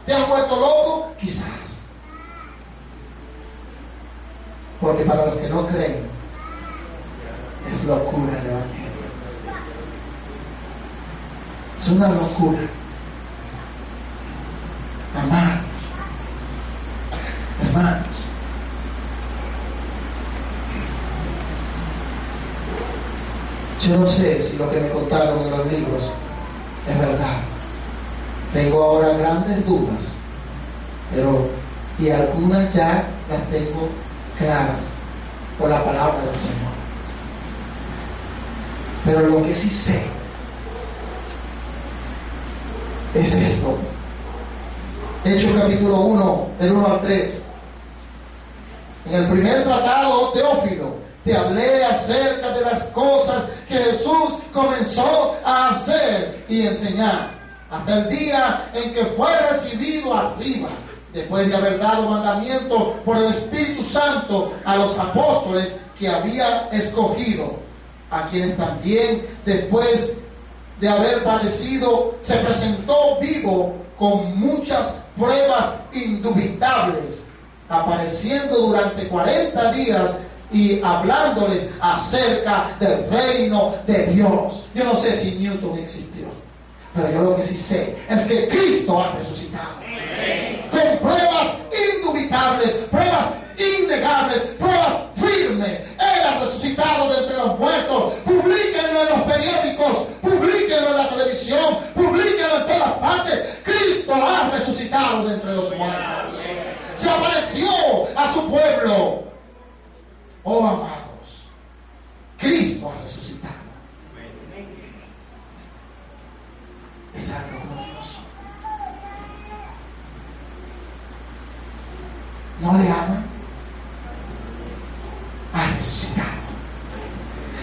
¿te has vuelto loco? Quizás. Porque para los que no creen, es locura el Evangelio. Es una locura. Amados, hermanos, yo no sé si lo que me contaron en los libros es verdad. Tengo ahora grandes dudas, pero y algunas ya las tengo claras por la palabra del Señor. Pero lo que sí sé es esto. Hechos capítulo 1, del 1 al 3. En el primer tratado, Teófilo, te hablé acerca de las cosas que Jesús comenzó a hacer y enseñar, hasta el día en que fue recibido arriba, después de haber dado mandamiento por el Espíritu Santo a los apóstoles que había escogido, a quienes también, después de haber padecido, se presentó vivo con muchas pruebas indubitables, apareciendo durante 40 días y hablándoles acerca del reino de Dios. Yo no sé si Newton existió, pero yo lo que sí sé es que Cristo ha resucitado. Con pruebas indubitables, pruebas innegables, pruebas firmes. Él ha resucitado de entre los muertos. Publíquenlo en los periódicos, publíquenlo en la televisión, publíquenlo en todas partes. Cristo ha resucitado de entre los muertos. Se apareció a su pueblo. Oh amados, Cristo ha resucitado. Es algo glorioso. ¿No le aman? Ha resucitado.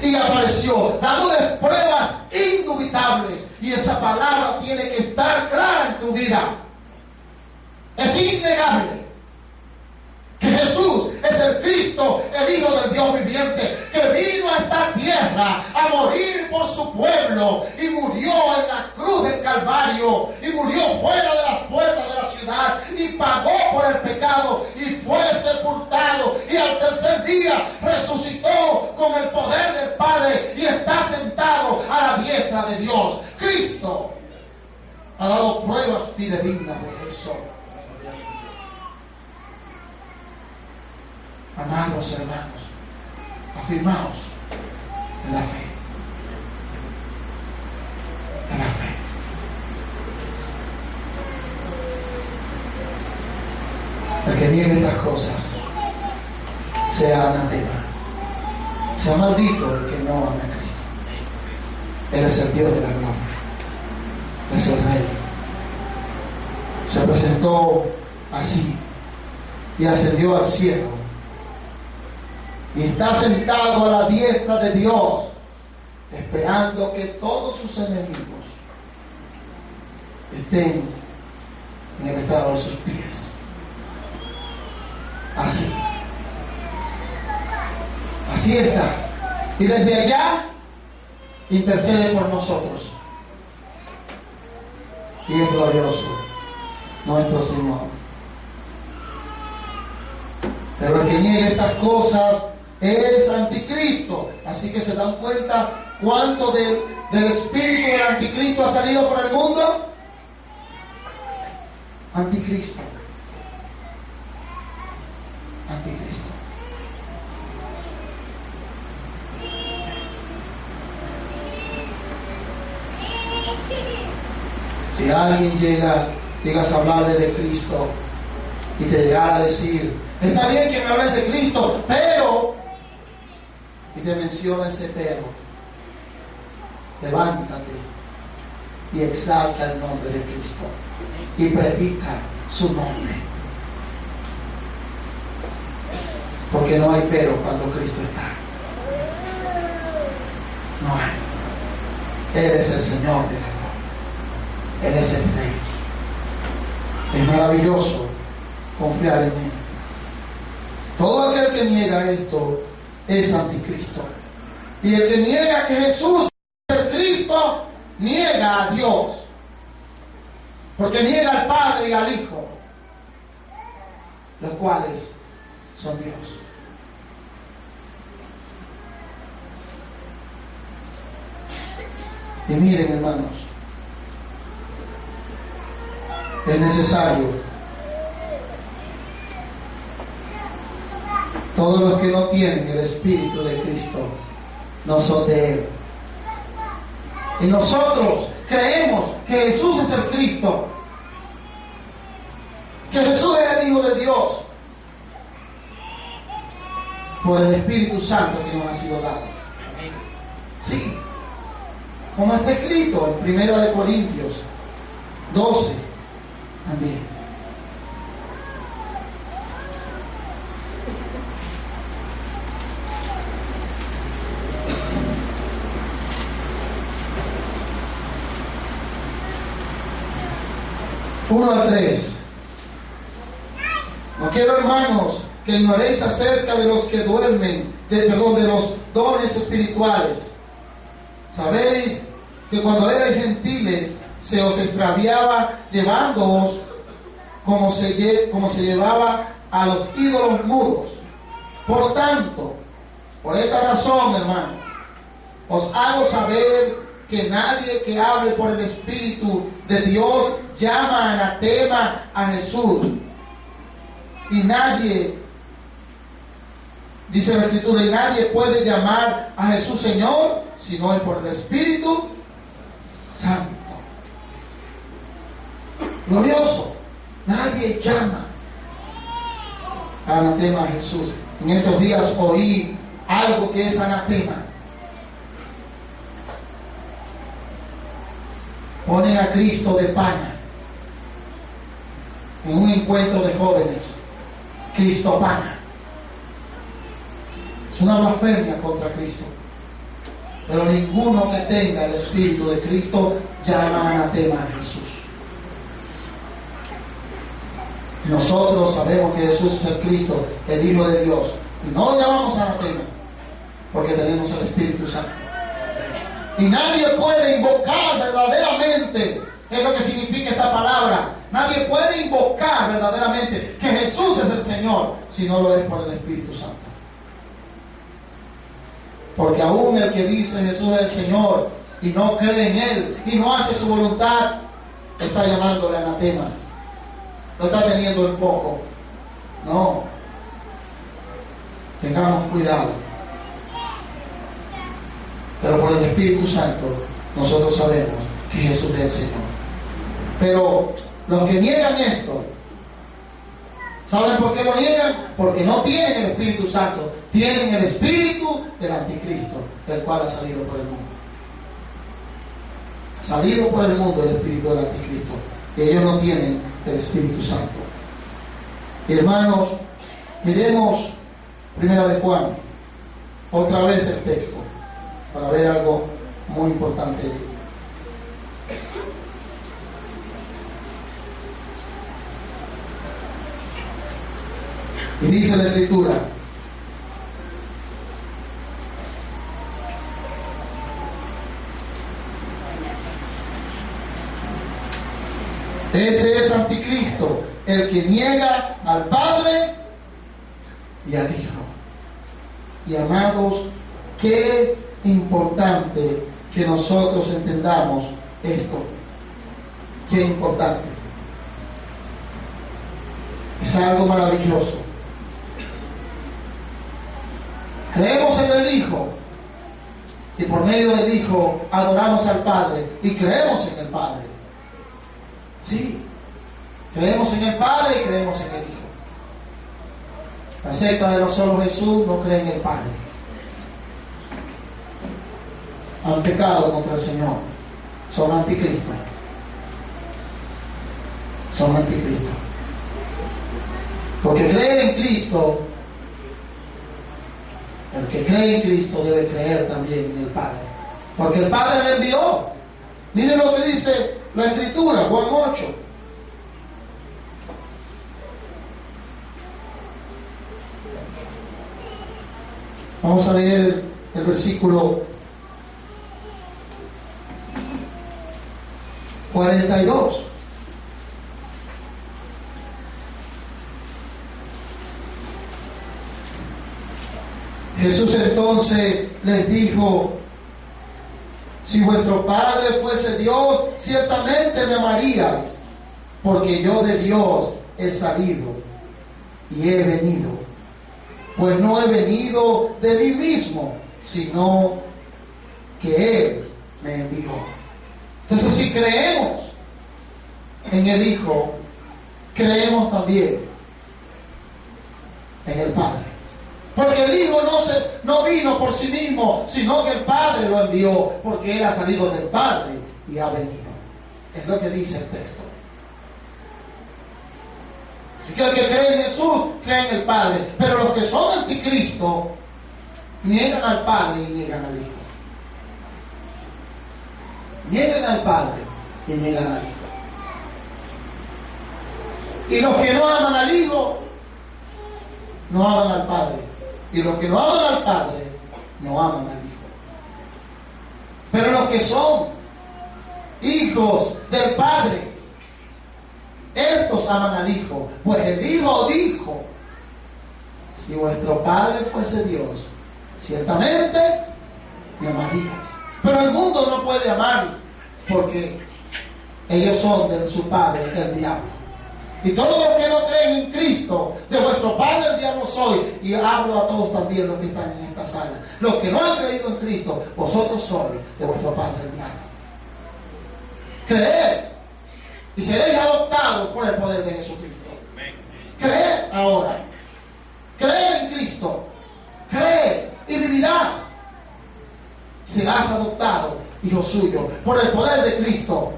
Y apareció, dándoles pruebas indubitables. Y esa palabra tiene que estar clara en tu vida. Es innegable que Jesús es el Cristo, el Hijo del Dios viviente, que vino a esta tierra a morir por su pueblo y murió en la cruz del Calvario y murió fuera de las puertas de la ciudad terrenal y pagó por el pecado y fue sepultado y al tercer día resucitó con el poder del Padre y está sentado a la diestra de Dios. Cristo ha dado pruebas fidedignas de eso. Amados hermanos, afirmaos en la fe. En la fe. El que niegue estas cosas sea anatema, sea maldito el que no ama a Cristo. Él es el Dios de la gloria, es el Rey. Se presentó así y ascendió al cielo y está sentado a la diestra de Dios, esperando que todos sus enemigos estén en el estado de sus pies. Así está. Y desde allá intercede por nosotros. Y es glorioso nuestro Señor. Pero el que niegue estas cosas es anticristo. Así que se dan cuenta cuánto del espíritu del anticristo ha salido por el mundo. Anticristo. Anticristo. Si alguien llegas a hablarle de Cristo y te llegara a decir, está bien que me hables de Cristo, pero, y te menciona ese pero, levántate y exalta el nombre de Cristo y predica su nombre. Porque no hay pero cuando Cristo está. No hay. Él es el Señor de la gloria. Él es el Rey. Es maravilloso confiar en Él. Todo aquel que niega esto es anticristo. Y el que niega que Jesús es el Cristo, niega a Dios. Porque niega al Padre y al Hijo, los cuales son Dios. Y miren, hermanos, es necesario, todos los que no tienen el Espíritu de Cristo no son de Él. Y nosotros creemos que Jesús es el Cristo, que Jesús es el Hijo de Dios, por el Espíritu Santo que nos ha sido dado. Sí, como está escrito en 1 Corintios 12 también. Uno al 3. No quiero, hermanos, que ignoréis acerca de los que duermen, de los dones espirituales. Sabéis que cuando erais gentiles se os extraviaba llevándoos como se llevaba a los ídolos mudos. Por tanto, por esta razón, hermanos, os hago saber que nadie que hable por el Espíritu de Dios llama anatema a Jesús. Y nadie, dice la Escritura, y nadie puede llamar a Jesús Señor si no es por el Espíritu Santo. Glorioso. Nadie llama anatema a Jesús. En estos días oí algo que es anatema. Ponen a Cristo de pana en un encuentro de jóvenes. Cristo pana. Es una blasfemia contra Cristo. Pero ninguno que tenga el Espíritu de Cristo llama anatema a Jesús. Nosotros sabemos que Jesús es el Cristo, el Hijo de Dios. Y no lo llamamos anatema porque tenemos el Espíritu Santo. Y nadie puede invocar verdaderamente, es lo que significa esta palabra. Nadie puede invocar verdaderamente que Jesús es el Señor si no lo es por el Espíritu Santo. Porque aún el que dice Jesús es el Señor y no cree en Él y no hace su voluntad, está llamándole anatema, lo está teniendo en poco. No, tengamos cuidado. Pero por el Espíritu Santo nosotros sabemos que Jesús es el Señor. Pero los que niegan esto, ¿saben por qué lo niegan? Porque no tienen el Espíritu Santo, tienen el espíritu del anticristo, el cual ha salido por el mundo. Ha salido por el mundo el espíritu del anticristo, y ellos no tienen el Espíritu Santo. Y hermanos, miremos Primera de Juan, otra vez el texto, para ver algo muy importante allí. Y dice la Escritura: este es anticristo, el que niega al Padre y al Hijo. Y amados, qué importante que nosotros entendamos esto. Qué importante. Es algo maravilloso. Creemos en el Hijo, y por medio del Hijo adoramos al Padre y creemos en el Padre. Sí, creemos en el Padre y creemos en el Hijo. La secta de los solo Jesús no cree en el Padre. Han pecado contra el Señor. Son anticristos. Son anticristos. Porque creer en Cristo, el que cree en Cristo debe creer también en el Padre. Porque el Padre le envió. Miren lo que dice la Escritura, Juan 8. Vamos a leer el versículo 42. Jesús entonces les dijo: si vuestro Padre fuese Dios, ciertamente me amaríais, porque yo de Dios he salido y he venido. Pues no he venido de mí mismo, sino que Él me envió. Entonces, si creemos en el Hijo, creemos también en el Padre. Porque el Hijo no vino por sí mismo, sino que el Padre lo envió, porque Él ha salido del Padre y ha venido. Es lo que dice el texto. Así que el que cree en Jesús, cree en el Padre. Pero los que son anticristo, niegan al Padre y niegan al Hijo. Niegan al Padre y niegan al Hijo. Y los que no aman al Hijo, no aman al Padre. Y los que no aman al Padre, no aman al Hijo. Pero los que son hijos del Padre, estos aman al Hijo. Pues el Hijo dijo: si vuestro Padre fuese Dios, ciertamente me amaríais. Pero el mundo no puede amar, porque ellos son de su padre, el diablo. Y todos los que no creen en Cristo, de vuestro padre el diablo soy. Y hablo a todos también los que están en esta sala. Los que no han creído en Cristo, vosotros sois de vuestro padre el diablo. Creed y seréis adoptados por el poder de Jesucristo. Creed ahora. Creed en Cristo. Creed y vivirás. Serás adoptado, hijo suyo, por el poder de Cristo.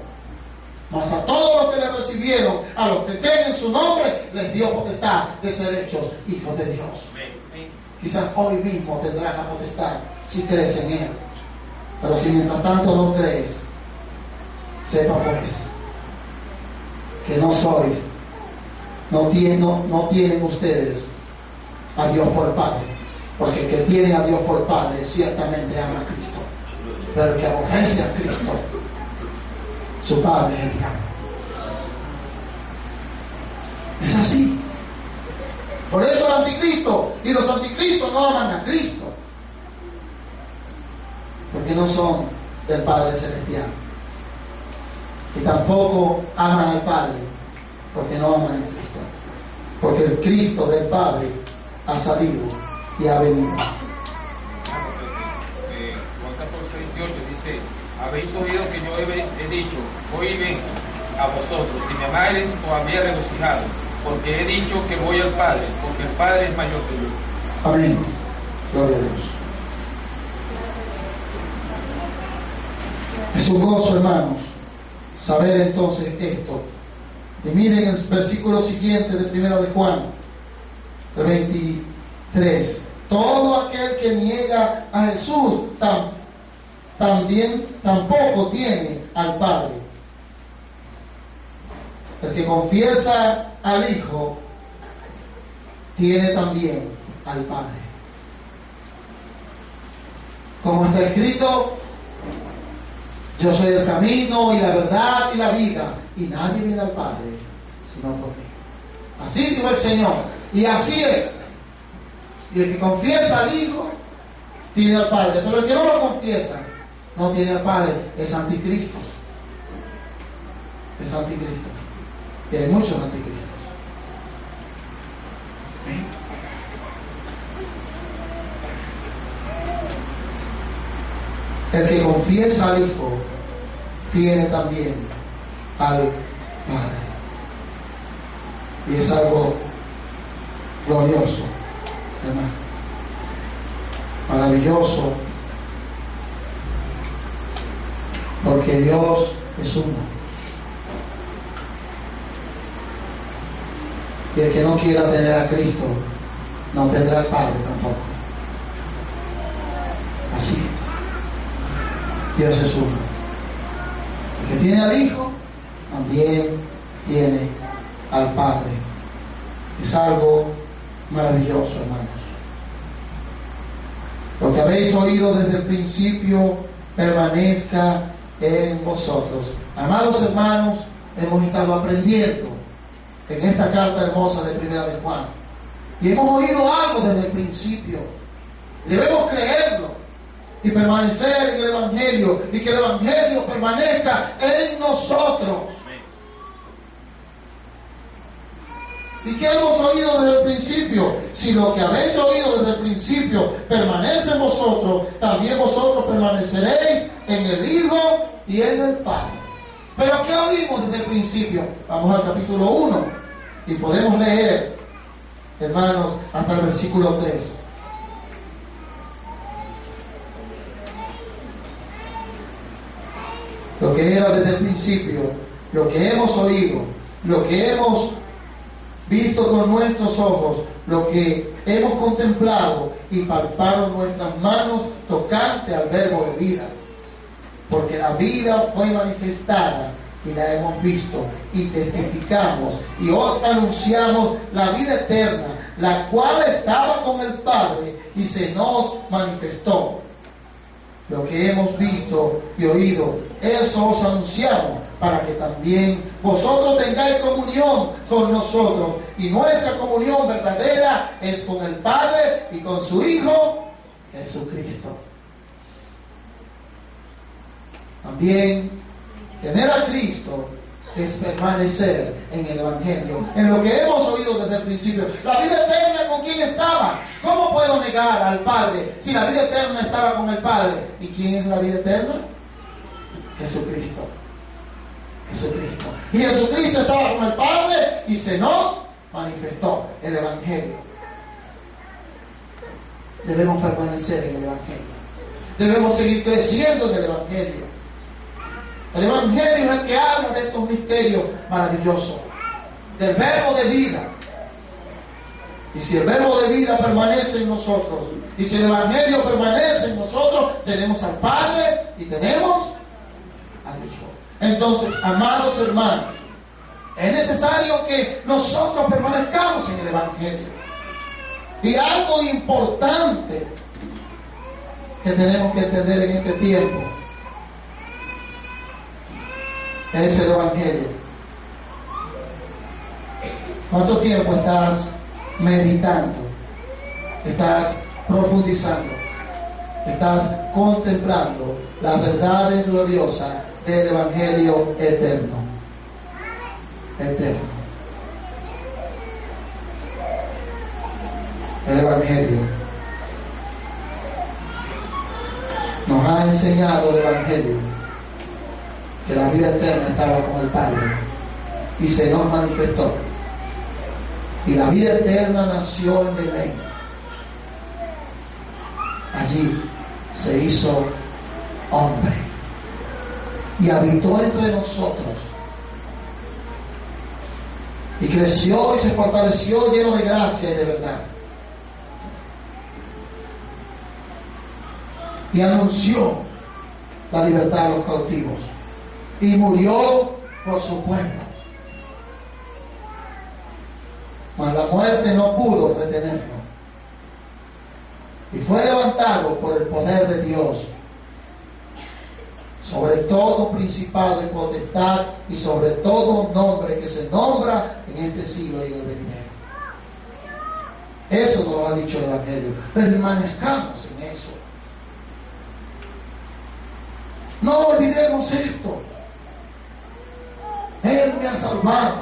Mas a todos los que le recibieron, a los que creen en su nombre, les dio potestad de ser hechos hijos de Dios. Quizás hoy mismo tendrás la potestad si crees en Él. Pero si mientras tanto no crees, sepa pues que no sois, no tienen ustedes a Dios por Padre. Porque el que tiene a Dios por Padre ciertamente ama a Cristo. Pero el que aborrece a Cristo, su padre es el diablo. Es así. Por eso el anticristo y los anticristos no aman a Cristo, porque no son del Padre Celestial. Y tampoco aman al Padre, porque no aman a Cristo. Porque el Cristo del Padre ha salido y ha venido. Juan 14:18 dice: habéis oído que yo he dicho, voy y ven a vosotros, si me amáis os habría regocijado, porque he dicho que voy al Padre, porque el Padre es mayor que yo. Amén. Gloria a Dios. Es un gozo, hermanos, saber entonces esto. Y miren el versículo siguiente de 1 de Juan 23. Todo aquel que niega a Jesús tampoco tiene al Padre. El que confiesa al Hijo tiene también al Padre. Como está escrito: yo soy el camino y la verdad y la vida, y nadie viene al Padre sino por mí. Así dijo el Señor, y así es. Y el que confiesa al Hijo tiene al Padre, pero el que no lo confiesa no tiene al Padre. Es anticristo. Es anticristo. Y hay muchos anticristos. El que confiesa al Hijo tiene también al Padre. Y es algo glorioso, hermano, maravilloso, porque Dios es uno. Y el que no quiera tener a Cristo no tendrá al Padre tampoco. Así es. Dios es uno. El que tiene al Hijo también tiene al Padre. Es algo maravilloso, hermanos. Lo que habéis oído desde el principio permanezca en vosotros. Amados hermanos, hemos estado aprendiendo en esta carta hermosa de 1 de Juan. Y hemos oído algo desde el principio. Debemos creerlo y permanecer en el Evangelio, y que el Evangelio permanezca en nosotros. ¿Y qué hemos oído desde el principio? Si lo que habéis oído desde el principio permanece en vosotros, también vosotros permaneceréis en el Hijo y en el Padre. ¿Pero qué oímos desde el principio? Vamos al capítulo 1 y podemos leer, hermanos, hasta el versículo 3. Lo que era desde el principio, lo que hemos oído, lo que hemos visto con nuestros ojos, lo que hemos contemplado y palparon nuestras manos tocante al verbo de vida. Porque la vida fue manifestada y la hemos visto y testificamos y os anunciamos la vida eterna, la cual estaba con el Padre y se nos manifestó. Lo que hemos visto y oído, eso os anunciamos, para que también vosotros tengáis comunión con nosotros. Y nuestra comunión verdadera es con el Padre y con su Hijo Jesucristo. También tener a Cristo es permanecer en el Evangelio, en lo que hemos oído desde el principio. La vida eterna, ¿con quién estaba? ¿Cómo puedo negar al Padre si la vida eterna estaba con el Padre? ¿Y quién es la vida eterna? Jesucristo. Jesucristo. Y Jesucristo estaba con el Padre y se nos manifestó el Evangelio. Debemos permanecer en el Evangelio. Debemos seguir creciendo en el Evangelio. El Evangelio es el que habla de estos misterios maravillosos, del verbo de vida. Y si el verbo de vida permanece en nosotros, y si el Evangelio permanece en nosotros, tenemos al Padre y tenemos al Hijo. Entonces, amados hermanos, es necesario que nosotros permanezcamos en el Evangelio. Y algo importante que tenemos que entender en este tiempo es el Evangelio. ¿Cuánto tiempo estás meditando? ¿Estás profundizando? ¿Estás contemplando las verdades gloriosas del Evangelio eterno? Eterno. El Evangelio nos ha enseñado, el Evangelio, que la vida eterna estaba con el Padre y se nos manifestó. Y la vida eterna nació en Belén. Allí se hizo hombre y habitó entre nosotros. Y creció y se fortaleció lleno de gracia y de verdad. Y anunció la libertad de los cautivos. Y murió por su pueblo. Mas la muerte no pudo retenerlo. Y fue levantado por el poder de Dios sobre todo principado y potestad y sobre todo nombre que se nombra en este siglo y en el venidero. Eso nos lo ha dicho el Evangelio. Permanezcamos en eso. No olvidemos esto. Él me ha salvado.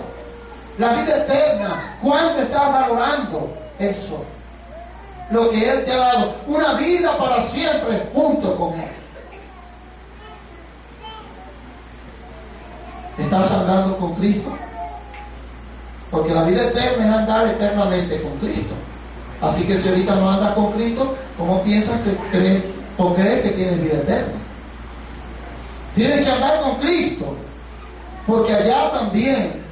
La vida eterna. ¿Cuánto estás valorando eso? Lo que Él te ha dado. Una vida para siempre junto con Él. ¿Estás andando con Cristo? Porque la vida eterna es andar eternamente con Cristo. Así que si ahorita no andas con Cristo, ¿cómo piensas que crees que tienes vida eterna? Tienes que andar con Cristo, porque allá también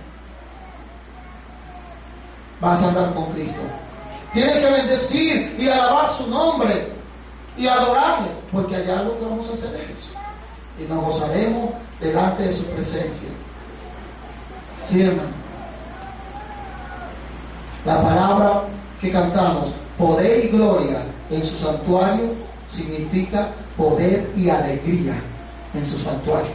vas a andar con Cristo. Tienes que bendecir y alabar su nombre y adorarle, porque allá lo que vamos a hacer es eso. Y nos gozaremos delante de su presencia. Sí, hermano. La palabra que cantamos, poder y gloria en su santuario, significa poder y alegría en su santuario.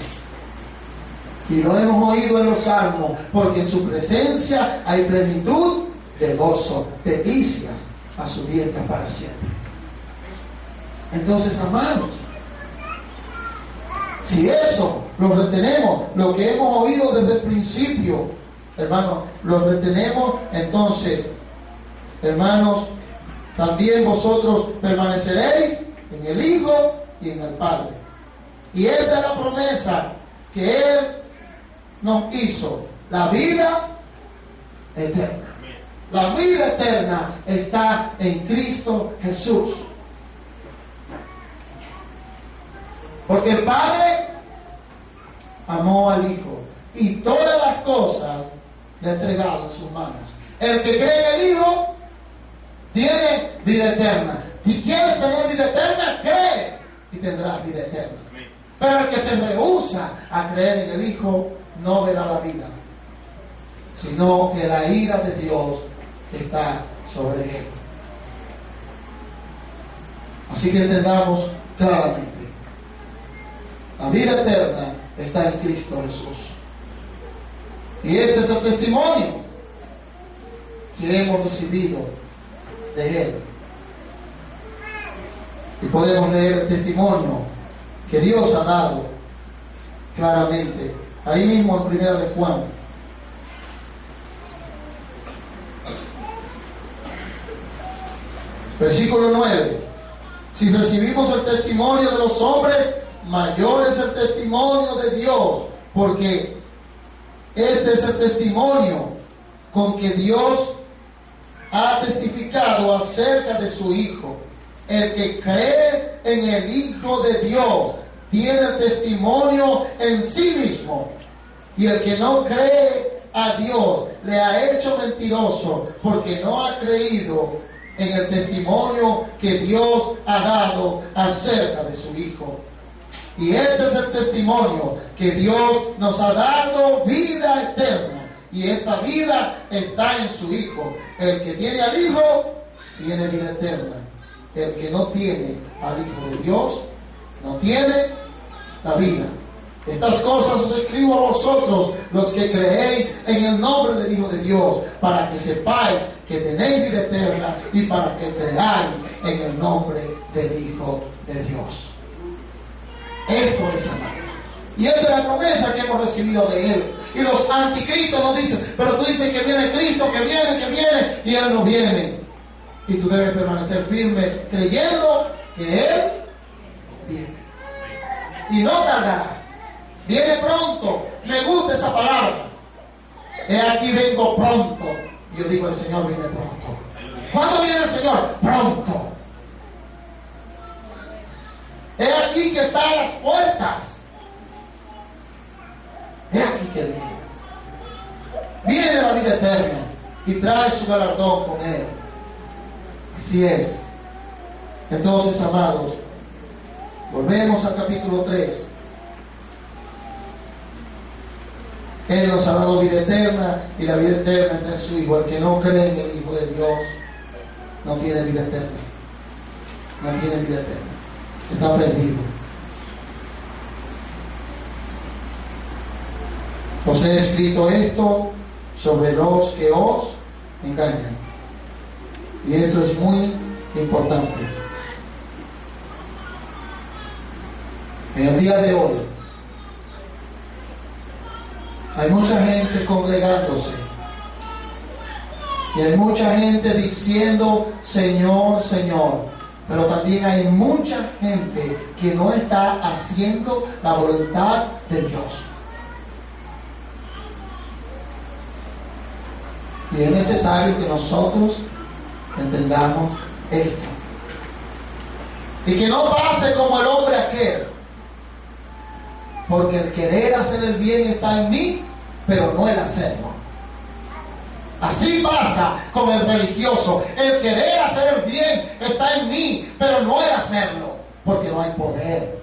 Y lo hemos oído en los salmos, porque en su presencia hay plenitud de gozo, delicias a su diestra para siempre. Entonces, amados, si eso lo retenemos, lo que hemos oído desde el principio, hermanos, lo retenemos, entonces, hermanos, también vosotros permaneceréis en el Hijo y en el Padre. Y esta es la promesa que Él nos hizo, la vida eterna. La vida eterna está en Cristo Jesús. Porque el Padre amó al Hijo y todas las cosas le ha entregado en sus manos. El que cree en el Hijo tiene vida eterna. Si quieres tener vida eterna, cree y tendrás vida eterna. Pero el que se rehúsa a creer en el Hijo no verá la vida, sino que la ira de Dios está sobre él. Así que entendamos claramente. La vida eterna está en Cristo Jesús. Y este es el testimonio que hemos recibido de Él. Y podemos leer el testimonio que Dios ha dado claramente. Ahí mismo en 1 de Juan. Versículo 9. Si recibimos el testimonio de los hombres, mayor es el testimonio de Dios, porque este es el testimonio con que Dios ha testificado acerca de su Hijo. El que cree en el Hijo de Dios tiene el testimonio en sí mismo, y el que no cree a Dios le ha hecho mentiroso, porque no ha creído en el testimonio que Dios ha dado acerca de su Hijo. Y este es el testimonio, que Dios nos ha dado vida eterna, y esta vida está en su Hijo. El que tiene al Hijo tiene vida eterna. El que no tiene al Hijo de Dios no tiene la vida. Estas cosas os escribo a vosotros, los que creéis en el nombre del Hijo de Dios, para que sepáis que tenéis vida eterna y para que creáis en el nombre del Hijo de Dios. Esto es amar. Y esta es la promesa que hemos recibido de Él. Y los anticristos nos dicen, pero tú dices que viene Cristo, que viene, y Él no viene. Y tú debes permanecer firme creyendo que Él viene. Y no tardará. Viene pronto. Me gusta esa palabra. He aquí vengo pronto. Y yo digo, el Señor viene pronto. ¿Cuándo viene el Señor? Pronto. He aquí que está a las puertas. He aquí que viene. Viene la vida eterna y trae su galardón con Él. Así es. Entonces, amados, volvemos al capítulo 3. Él nos ha dado vida eterna y la vida eterna está en su Hijo. El que no cree en el Hijo de Dios no tiene vida eterna. No tiene vida eterna. Está perdido. Os he escrito esto sobre los que os engañan. Y esto es muy importante. En el día de hoy hay mucha gente congregándose y hay mucha gente diciendo Señor, Señor, pero también hay mucha gente que no está haciendo la voluntad de Dios. Y es necesario que nosotros entendamos esto. Y que no pase como el hombre aquel. Porque el querer hacer el bien está en mí, pero no el hacerlo. Así pasa con el religioso. El querer hacer el bien está en mí, pero no el hacerlo, porque no hay poder.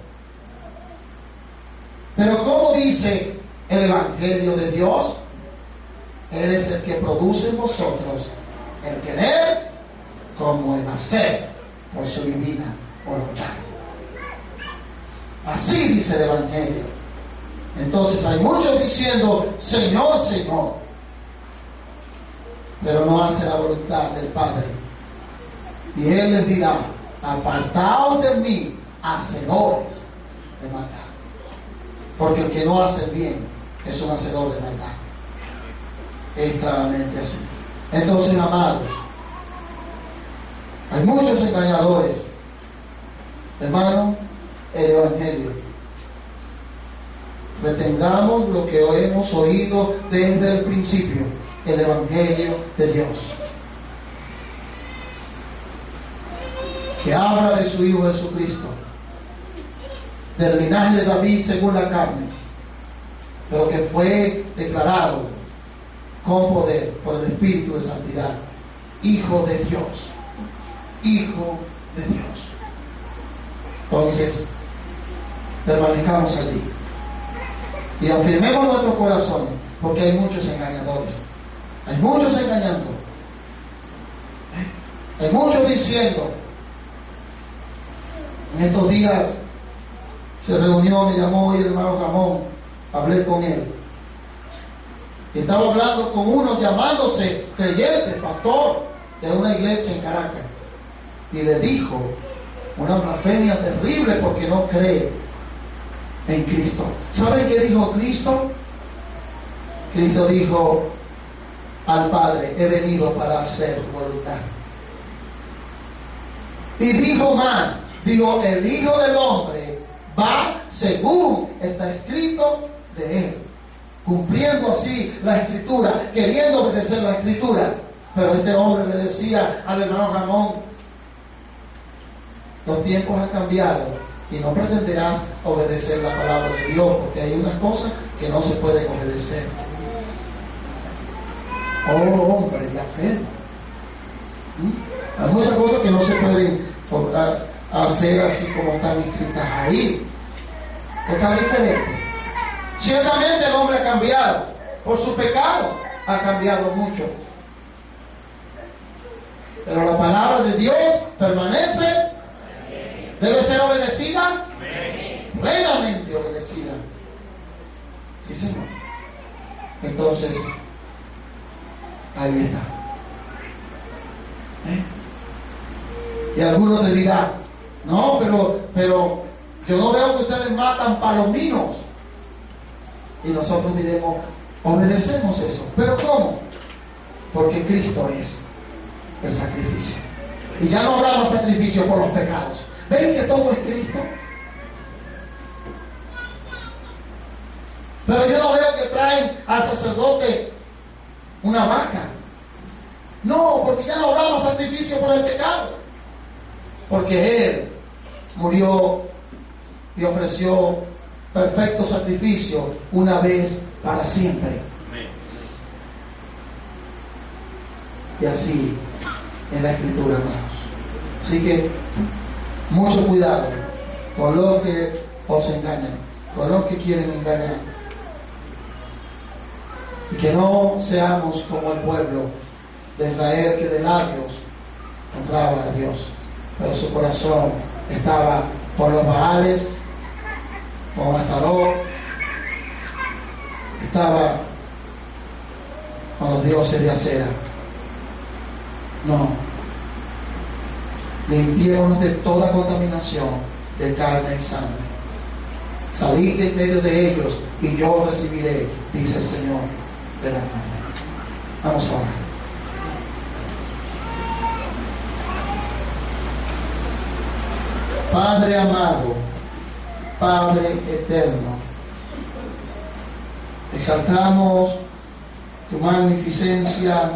Pero como dice el Evangelio de Dios, Él es el que produce en vosotros el querer como el hacer por su divina voluntad. Así dice el Evangelio. Entonces hay muchos diciendo Señor, Señor, pero no hace la voluntad del Padre. Y Él les dirá, apartaos de mí, hacedores de maldad. Porque el que no hace el bien es un hacedor de maldad. Es claramente así. Entonces, amados, hay muchos engañadores. Hermano, el Evangelio. Retengamos lo que hemos oído desde el principio, el Evangelio de Dios, que habla de su Hijo Jesucristo, del linaje de David según la carne, pero que fue declarado con poder por el Espíritu de Santidad, Hijo de Dios, Hijo de Dios. Entonces, permanezcamos allí y afirmemos nuestros corazones, porque hay muchos engañadores, hay muchos engañando, hay muchos diciendo. En estos días se reunió, me llamó hoy el hermano Ramón, hablé con él. Estaba hablando con uno llamándose creyente, pastor de una iglesia en Caracas, y le dijo una blasfemia terrible porque no cree en Cristo. ¿Saben qué dijo Cristo? Cristo dijo al Padre, he venido para hacer tu voluntad. Y dijo más, dijo, el Hijo del Hombre va según está escrito de Él, cumpliendo así la Escritura, queriendo obedecer la Escritura. Pero este hombre le decía al hermano Ramón, los tiempos han cambiado y no pretenderás obedecer la palabra de Dios, porque hay unas cosas que no se pueden obedecer. Oh, hombre, blasfemo. Hay muchas cosas que no se pueden hacer así como están escritas ahí. Está diferente. Ciertamente el hombre ha cambiado. Por su pecado ha cambiado mucho. Pero la palabra de Dios permanece. Debe ser obedecida. Plenamente obedecida. Sí, Señor. Entonces, Ahí está. Y algunos te dirán, no, pero yo no veo que ustedes matan palominos. Y nosotros diremos, obedecemos eso. ¿Pero cómo? Porque Cristo es el sacrificio. Y ya no habrá más sacrificio por los pecados. ¿Ven que todo es Cristo? Pero yo no veo que traen al sacerdote una vaca. No, porque ya no habrá más sacrificio por el pecado. Porque Él murió y ofreció perfecto sacrificio una vez para siempre. Y así en la Escritura, hermanos. Así que mucho cuidado con los que os engañan, con los que quieren engañar. Y que no seamos como el pueblo de Israel, que de labios honraba a Dios, pero su corazón estaba por los Baales, con Astarot, estaba con los dioses de acera. No. Limpiémonos de toda contaminación de carne y sangre. Salid de en medio de ellos y yo recibiré, dice el Señor de la armadura. Vamos a orar. Padre amado, Padre eterno, exaltamos tu magnificencia,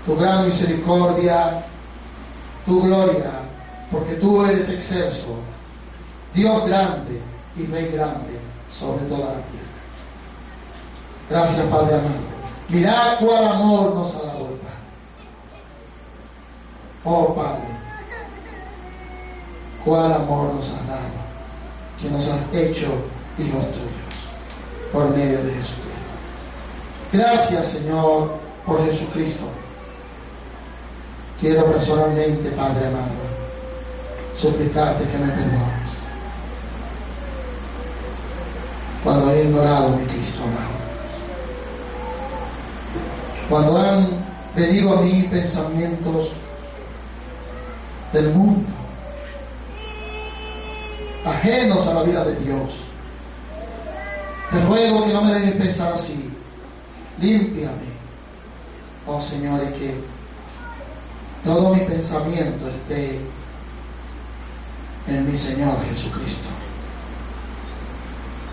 tu gran misericordia, tu gloria, porque tú eres excelso, Dios grande y Rey grande sobre toda la tierra. Gracias, Padre amado. Mirad cuál amor nos ha dado el Padre. Oh Padre, cuál amor nos has dado, que nos has hecho hijos tuyos por medio de Jesucristo. Gracias, Señor, por Jesucristo. Quiero personalmente, Padre amado, suplicarte que me perdones cuando he ignorado mi Cristo amado, cuando han venido a mí pensamientos del mundo, ajenos a la vida de Dios. Te ruego que no me dejes pensar así. Límpiame, oh Señor, y que todo mi pensamiento esté en mi Señor Jesucristo.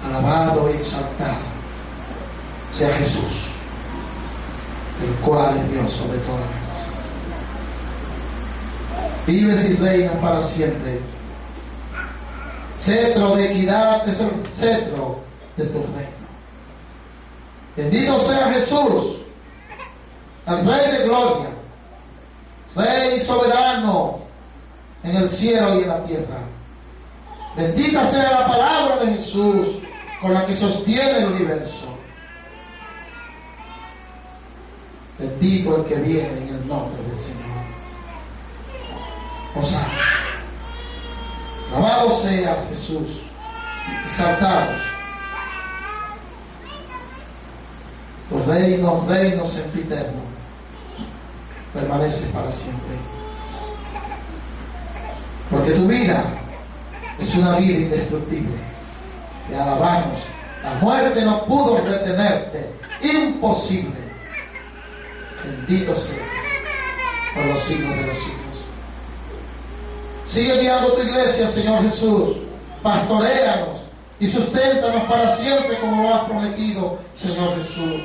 Alabado y exaltado sea Jesús, el cual es Dios sobre todas las cosas. Vives y reinas para siempre. Cetro de equidad es el cetro de tu reino. Bendito sea Jesús, el Rey de gloria, Rey soberano en el cielo y en la tierra. Bendita sea la palabra de Jesús, con la que sostiene el universo. Bendito el que viene en el nombre del Señor. Hosana. Alabado sea Jesús, exaltados. Tu reino sempiterno, permanece para siempre. Porque tu vida es una vida indestructible. Te alabamos. La muerte no pudo retenerte. Imposible. Bendito seas por los siglos de los siglos. Sigue guiando tu iglesia, Señor Jesús. Pastoréanos y susténtanos para siempre como lo has prometido, Señor Jesús.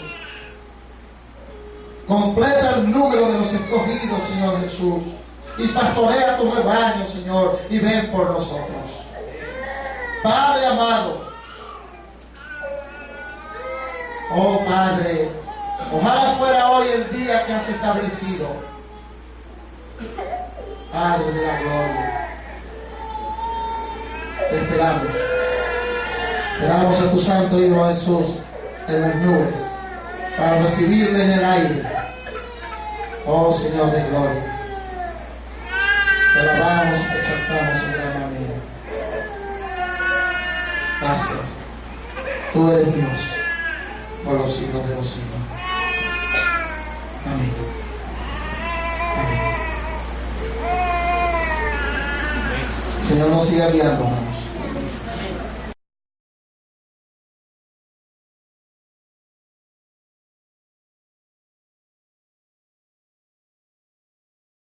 Completa el número de los escogidos, Señor Jesús. Y pastorea tu rebaño, Señor, y ven por nosotros. Padre amado, oh Padre, ojalá fuera hoy el día que has establecido. Padre de la gloria, te esperamos. Esperamos a tu Santo Hijo Jesús en las nubes para recibirle en el aire. Oh Señor de gloria, te alabamos y te exaltamos en gran manera. Gracias. Tú eres Dios por los siglos de los siglos. Amén. Señor nos siga guiando.